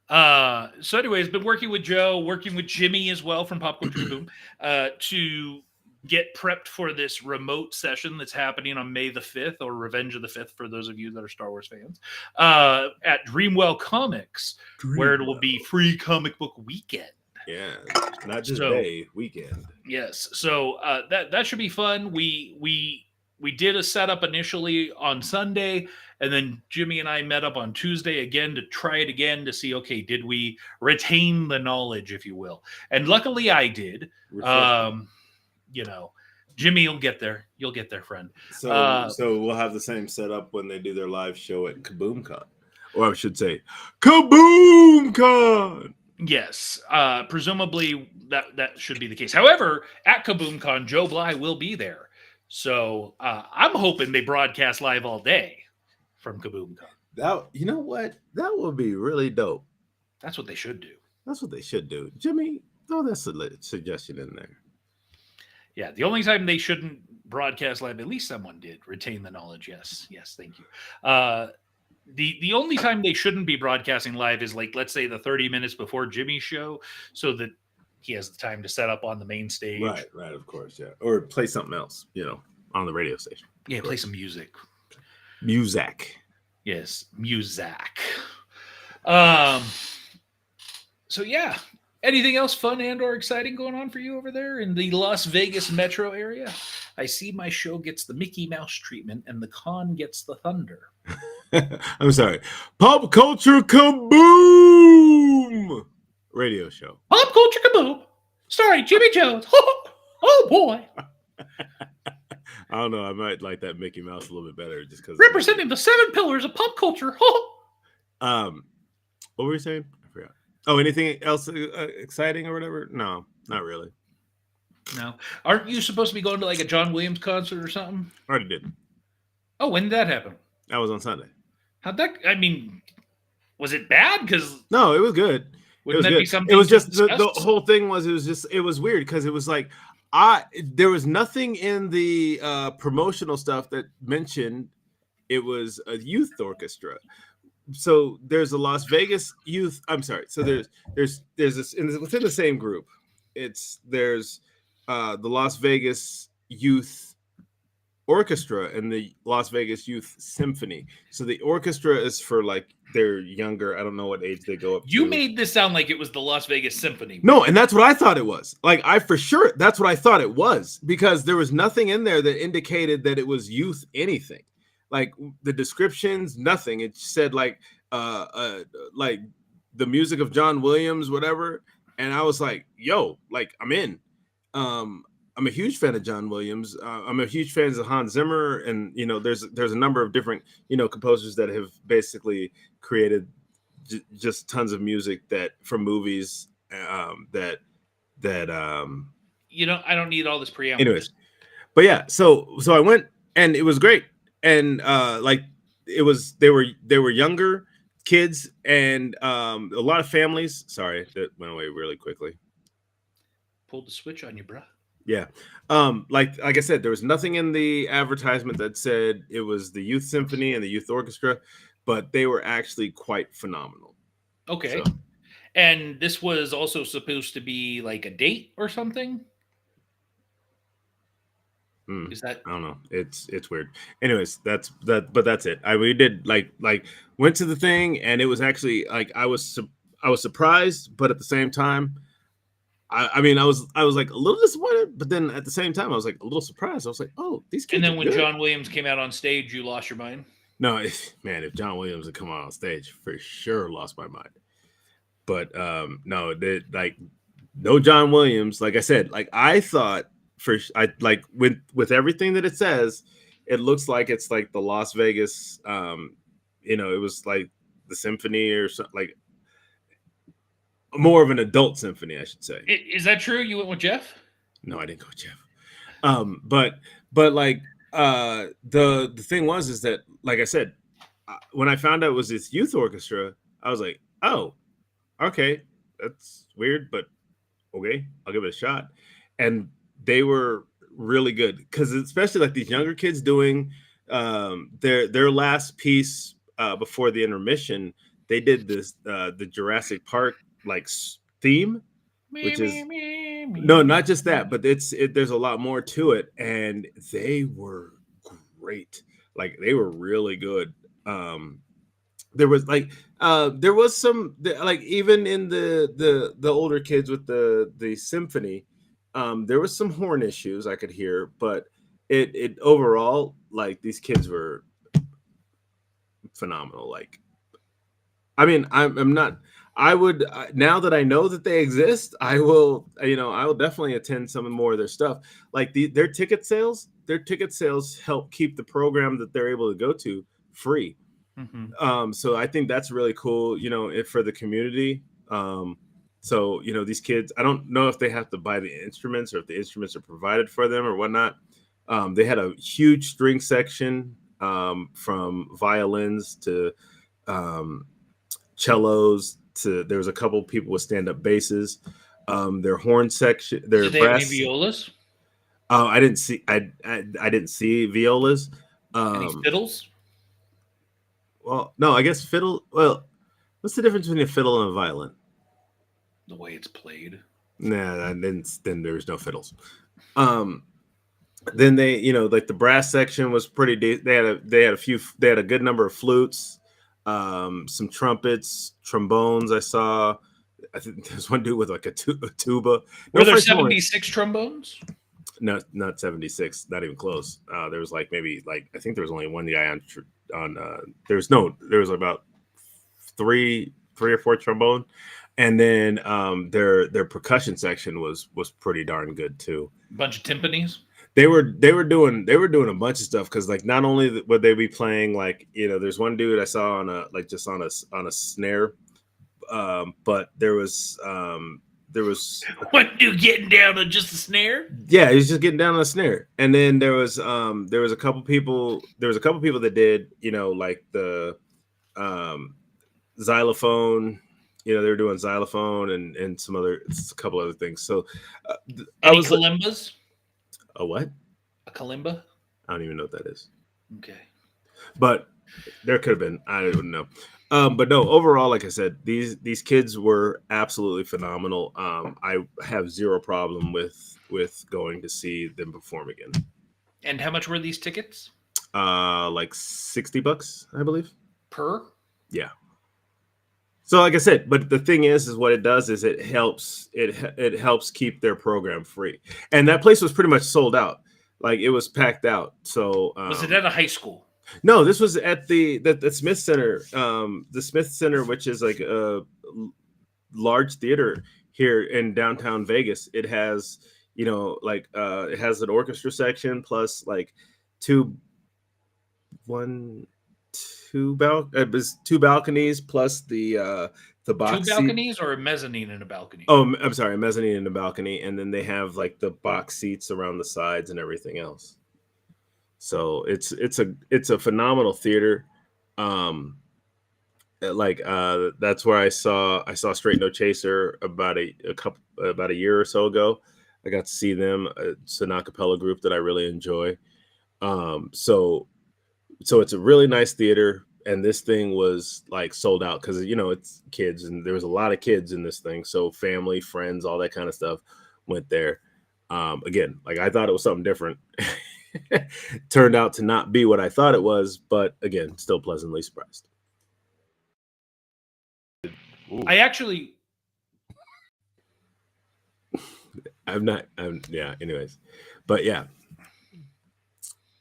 So anyways, been working with Joe, working with Jimmy as well from Pop Culture Boom, to get prepped for this remote session that's happening on May the 5th, or Revenge of the 5th for those of you that are Star Wars fans, at Dreamwell Comics, where it will be free comic book weekend. Yeah, not just day, weekend. Yes, so that should be fun. We did a setup initially on Sunday, and then Jimmy and I met up on Tuesday again to try it again to see, okay, did we retain the knowledge, if you will? And luckily I did. You know, Jimmy, you'll get there. You'll get there, friend. So we'll have the same setup when they do their live show at KaboomCon. Or I should say, KaboomCon! Yes, presumably that should be the case. However, at KaboomCon, Joe Bly will be there. So I'm hoping they broadcast live all day from KaboomCon. That, you know what? That would be really dope. That's what they should do. That's what they should do. Jimmy, throw that suggestion in there. Yeah, the only time they shouldn't broadcast live, at least someone did retain the knowledge. Yes, thank you. The only time they shouldn't be broadcasting live is, like, let's say the 30 minutes before Jimmy's show, so that he has the time to set up on the main stage. Right, of course, yeah. Or play something else, on the radio station. Yeah, play some music. Muzak. Yes, Muzak. So yeah. Anything else fun and or exciting going on for you over there in the Las Vegas metro area? I see my show gets the Mickey Mouse treatment and the con gets the thunder. I'm sorry. Pop Culture Kaboom! Radio show. Pop Culture Kaboom! Starring Jimmy Jones. Oh boy. I don't know. I might like that Mickey Mouse a little bit better just because. Representing the 7 pillars of pop culture. What were you saying? I forgot. Oh, anything else exciting or whatever? No, not really. No. Aren't you supposed to be going to like a John Williams concert or something? Already did. Oh, when did that happen? That was on Sunday. Was it bad? Because no, it was good. Wouldn't that be something? It was just the whole thing was it was weird because it was like there was nothing in the promotional stuff that mentioned it was a youth orchestra. So there's a Las Vegas youth. I'm sorry. So there's this within the same group. There's the Las Vegas Youth Orchestra and the Las Vegas Youth Symphony. So the orchestra is for like they're younger. I don't know what age they go up. You made this sound like it was the Las Vegas Symphony. No, and that's what I thought it was. Like that's what I thought it was because there was nothing in there that indicated that it was youth anything. Like the descriptions, nothing. It said like like the music of John Williams, whatever. And I was like, yo, like I'm in. I'm a huge fan of John Williams. I'm a huge fan of Hans Zimmer, and there's a number of different composers that have basically created just tons of music that from movies that I don't need all this preamble. anyways. But yeah, so I went and it was great, and like it was they were younger kids and a lot of families. Sorry, that went away really quickly. Pulled the switch on you, bruh. Yeah. Like I said, there was nothing in the advertisement that said it was the youth symphony and the youth orchestra, but they were actually quite phenomenal. Okay. So, And this was also supposed to be like a date or something? Is that I don't know. It's weird. Anyways, that's it. We did like went to the thing and it was actually like I was surprised, but at the same time I mean, I was like a little disappointed, but then at the same time, I was like a little surprised. I was like, "Oh, these kids." And then are when good. John Williams came out on stage, you lost your mind? No, man, if John Williams had come on stage, for sure lost my mind. But no, like no John Williams. Like I said, like I thought with everything that it says, it looks like it's like the Las Vegas. It was like the symphony or something like. More of an adult symphony, I should say. Is that true? You went with Jeff? No, I didn't go with Jeff. But like the thing is that, like I said, when I found out it was this youth orchestra, I was like, oh, okay, that's weird, but okay, I'll give it a shot. And they were really good because especially like these younger kids doing their last piece before the intermission, they did this the Jurassic Park like theme, which is no, not just that, but there's a lot more to it, and they were great. Like they were really good. There was some like even in the older kids with the symphony, there was some horn issues I could hear, but it overall, like these kids were phenomenal. Like, I mean, I'm not. I would now that I know that they exist, I will definitely attend some more of their stuff. Like their ticket sales help keep the program that they're able to go to free. Mm-hmm. So I think that's really cool, for the community. So these kids, I don't know if they have to buy the instruments or if the instruments are provided for them or whatnot. They had a huge string section, from violins to cellos. There was a couple people with stand-up basses. Their horn section, their Did they brass. have any violas? I didn't see. I didn't see violas. Any fiddles? Well, no, I guess fiddle. Well, what's the difference between a fiddle and a violin? The way it's played. Nah, then there's no fiddles. Then they, like the brass section was pretty deep. They had a good number of flutes. Some trumpets, trombones. I think there's one dude with like a tuba. Were there 76 trombones? No, not 76. Not even close. There was like maybe like I think there was only one guy on. There was about three or four trombone, and then their percussion section was pretty darn good too. A bunch of timpanis. They were doing a bunch of stuff because like not only would they be playing like there's one dude I saw on a snare, but there was what dude getting down on just a snare? Yeah, he was just getting down on a snare, and then there was a couple people that did like the xylophone. They were doing xylophone and a couple other things. So Any kalimbas? A what? A kalimba? I don't even know what that is. Okay. But there could have been. I don't know. But no, overall, like I said, these kids were absolutely phenomenal. I have zero problem with going to see them perform again. And how much were these tickets? Like $60, I believe. Per? Yeah. So like I said, but the thing is what it does is it helps keep their program free. And that place was pretty much sold out. Like it was packed out. So was it at a high school? No, this was at the Smith Center. The Smith Center, which is like a large theater here in downtown Vegas. It has, like it has an orchestra section plus like two one two balconies plus the box Two seat. balconies or a mezzanine and a balcony? Oh, I'm sorry, a mezzanine and a balcony, and then they have like the box seats around the sides and everything else. So it's a phenomenal theater. That's where I saw Straight No Chaser about a year or so ago. I got to see them. It's an a cappella group that I really enjoy. So it's a really nice theater, and this thing was like sold out because it's kids, and there was a lot of kids in this thing. So family, friends, all that kind of stuff went there. Again, like I thought it was something different. Turned out to not be what I thought it was, but again, still pleasantly surprised. I actually, yeah, anyways, but yeah,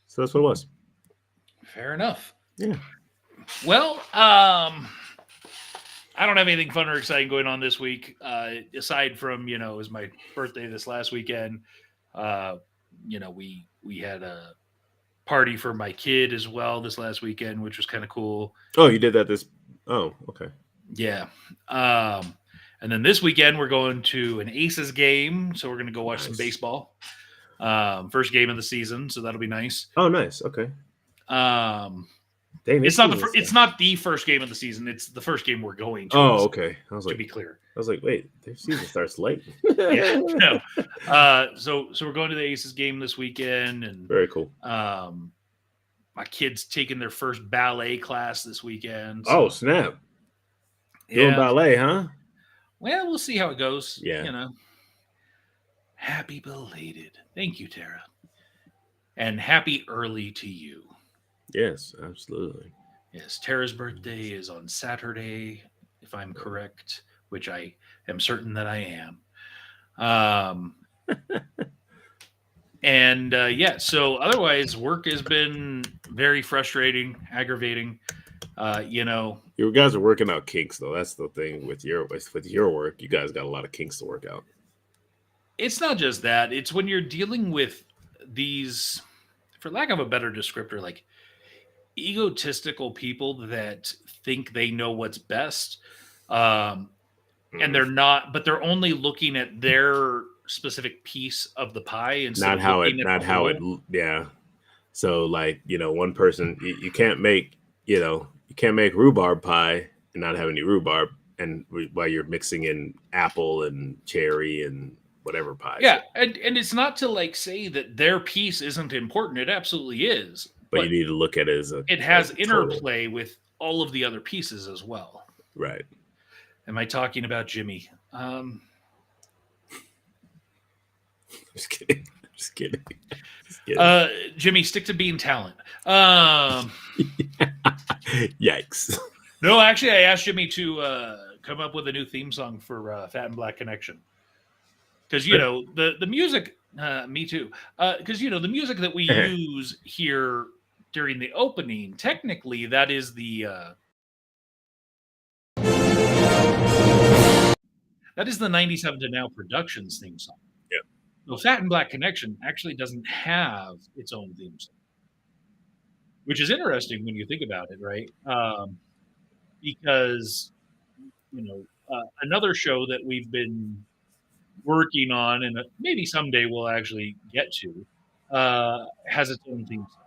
so that's what it was. fair enough. Yeah. Well, I don't have anything fun or exciting going on this week, aside from, it was my birthday this last weekend. We had a party for my kid as well this last weekend, which was kind of cool. Oh, you did that oh, okay. Yeah. And then this weekend we're going to an Aces game, so we're going to go watch some baseball. First game of the season, so that'll be nice. Oh, nice. Okay. It's not the first game of the season. It's the first game we're going to. Oh, okay. I was to like, be clear. I was like, wait, their season starts late. Yeah, no. So we're going to the Aces game this weekend, and very cool. My kid's taking their first ballet class this weekend. So, oh, snap! Doing ballet, huh? Well, we'll see how it goes. Yeah. Happy belated. Thank you, Tara. And happy early to you. Yes, absolutely. Yes, Tara's birthday is on Saturday, if I'm correct, which I am certain that I am. And so otherwise, work has been very frustrating, aggravating. You guys are working out kinks, though. That's the thing with your work. You guys got a lot of kinks to work out. It's not just that. It's when you're dealing with these, for lack of a better descriptor, like egotistical people that think they know what's best. And they're not, but they're only looking at their specific piece of the pie instead yeah. So like, one person, you can't make rhubarb pie and not have any rhubarb, and while you're mixing in apple and cherry and whatever pie. Yeah, and it's not to like say that their piece isn't important. It absolutely is. But you need to look at it as it has interplay with all of the other pieces as well. Right. Am I talking about Jimmy? Just kidding. Just kidding. Jimmy, stick to being talent. Yikes. No, actually, I asked Jimmy to come up with a new theme song for Fat and Black Connection. Because, the music, me too. Because, the music that we use here during the opening, technically, that is the 97 to Now Productions theme song. Yeah. So Fat and Black Connection actually doesn't have its own theme song, which is interesting when you think about it, right? Because, another show that we've been working on and maybe someday we'll actually get to has its own theme song.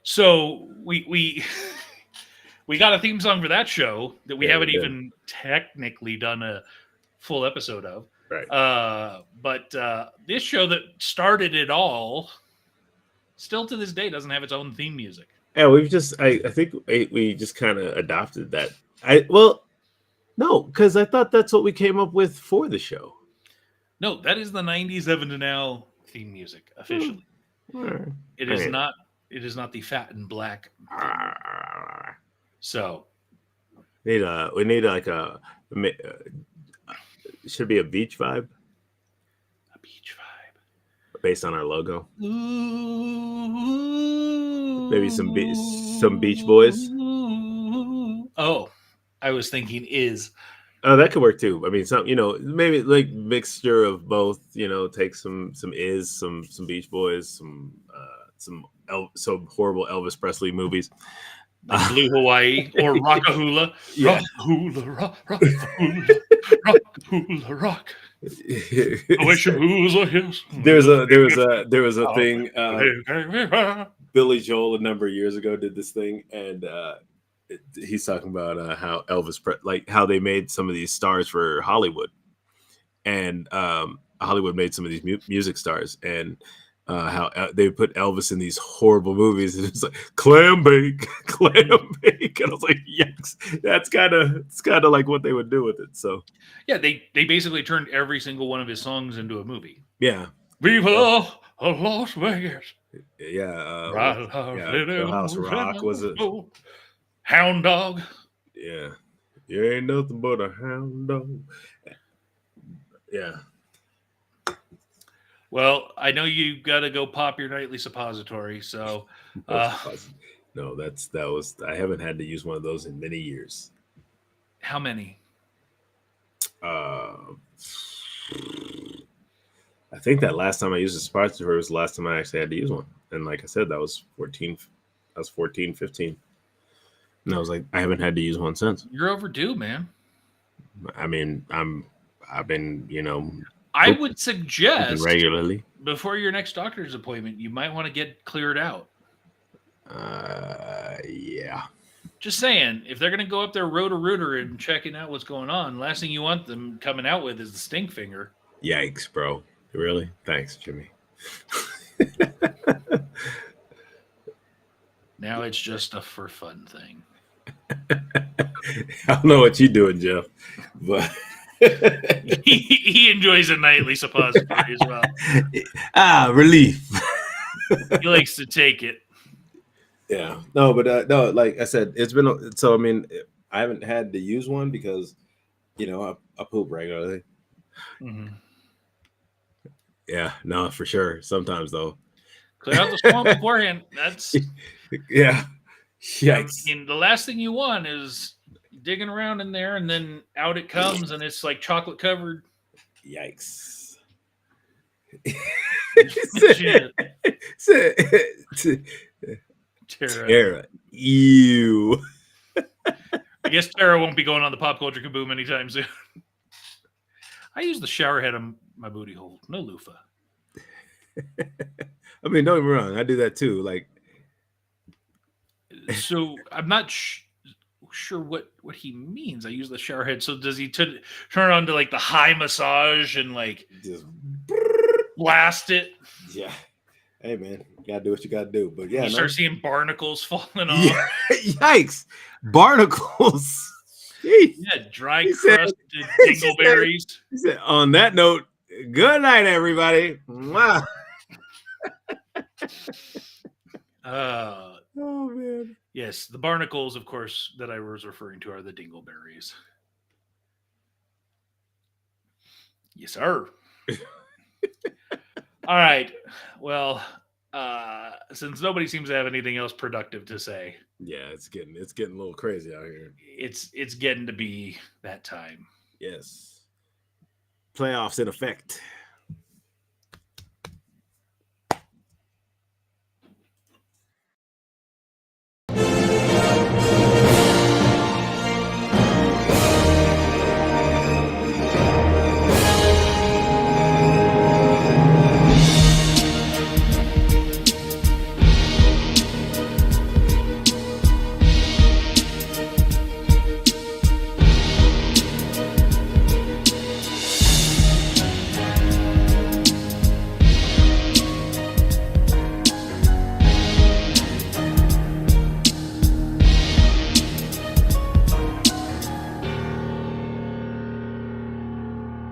So we got a theme song for that show that we haven't even technically done a full episode of. Right. But this show that started it all still to this day doesn't have its own theme music. Yeah, I think we just kind of adopted that. No, because I thought that's what we came up with for the show. No, that is the 97 to Now theme music officially. It is not. It is not the Fat and Black. So we need like should be a beach vibe A beach vibe. based on our logo. Ooh. Maybe some Beach Boys. Oh, I was thinking is. Oh, that could work too. I mean, some maybe like mixture of both. Take some Beach Boys, some horrible Elvis Presley movies. Like Blue Hawaii or Rockahula. Yeah. Rockahula, Rockahula, Rockahula, Rock. I wish it was a hiss. There was a thing. Billy Joel a number of years ago did this thing, and he's talking about how how they made some of these stars for Hollywood, and Hollywood made some of these music stars, and how they put Elvis in these horrible movies, and it's like clam bake, and I was like, yes, it's kind of like what they would do with it. So yeah, they basically turned every single one of his songs into a movie. yeah, Viva Las Vegas. Yeah, House Rock was it? Hound Dog. Yeah, you ain't nothing but a hound dog. Yeah. Well, I know you got to go pop your nightly suppository, so no, that was I haven't had to use one of those in many years. How many? I think that last time I used a suppository was the last time I actually had to use one, and like I said, that was 14, 15, and I was like, I haven't had to use one since. You're overdue, man. I mean, I've been, I would suggest regularly before your next doctor's appointment, you might want to get cleared out. Yeah. Just saying, if they're going to go up there rotor and checking out what's going on, last thing you want them coming out with is the stink finger. Yikes, bro. Really? Thanks, Jimmy. Now it's just a for fun thing. I don't know what you're doing, Jeff, but he enjoys a nightly suppository as well. Relief. He likes to take it. Yeah. No, but no, like I said, it's been so. I mean, I haven't had to use one because, I poop regularly. Mm-hmm. Yeah. No, for sure. Sometimes though. Clear out the swamp beforehand. That's yeah. Yikes. I mean, the last thing you want is digging around in there and then out it comes and it's like chocolate covered. Yikes. Tara. Ew. I guess Tara won't be going on the Pop Culture Kaboom anytime soon. I use the shower head on my booty hole. No loofah. I mean, don't get me wrong. I do that too. Like, so I'm not sure what he means. I use the shower head. So does he turn on to like the high massage and like just blast it? Yeah. Hey man, you gotta do what you gotta do. But yeah, you start seeing barnacles falling off. Yeah. Yikes! Barnacles. Yeah, dry crusted dingleberries. He said, on that note, good night, everybody. Wow. Oh man. Yes, the barnacles, of course, that I was referring to are the dingleberries. Yes, sir. All right. Well, since nobody seems to have anything else productive to say, yeah, it's getting a little crazy out here. It's getting to be that time. Yes. Playoffs in effect.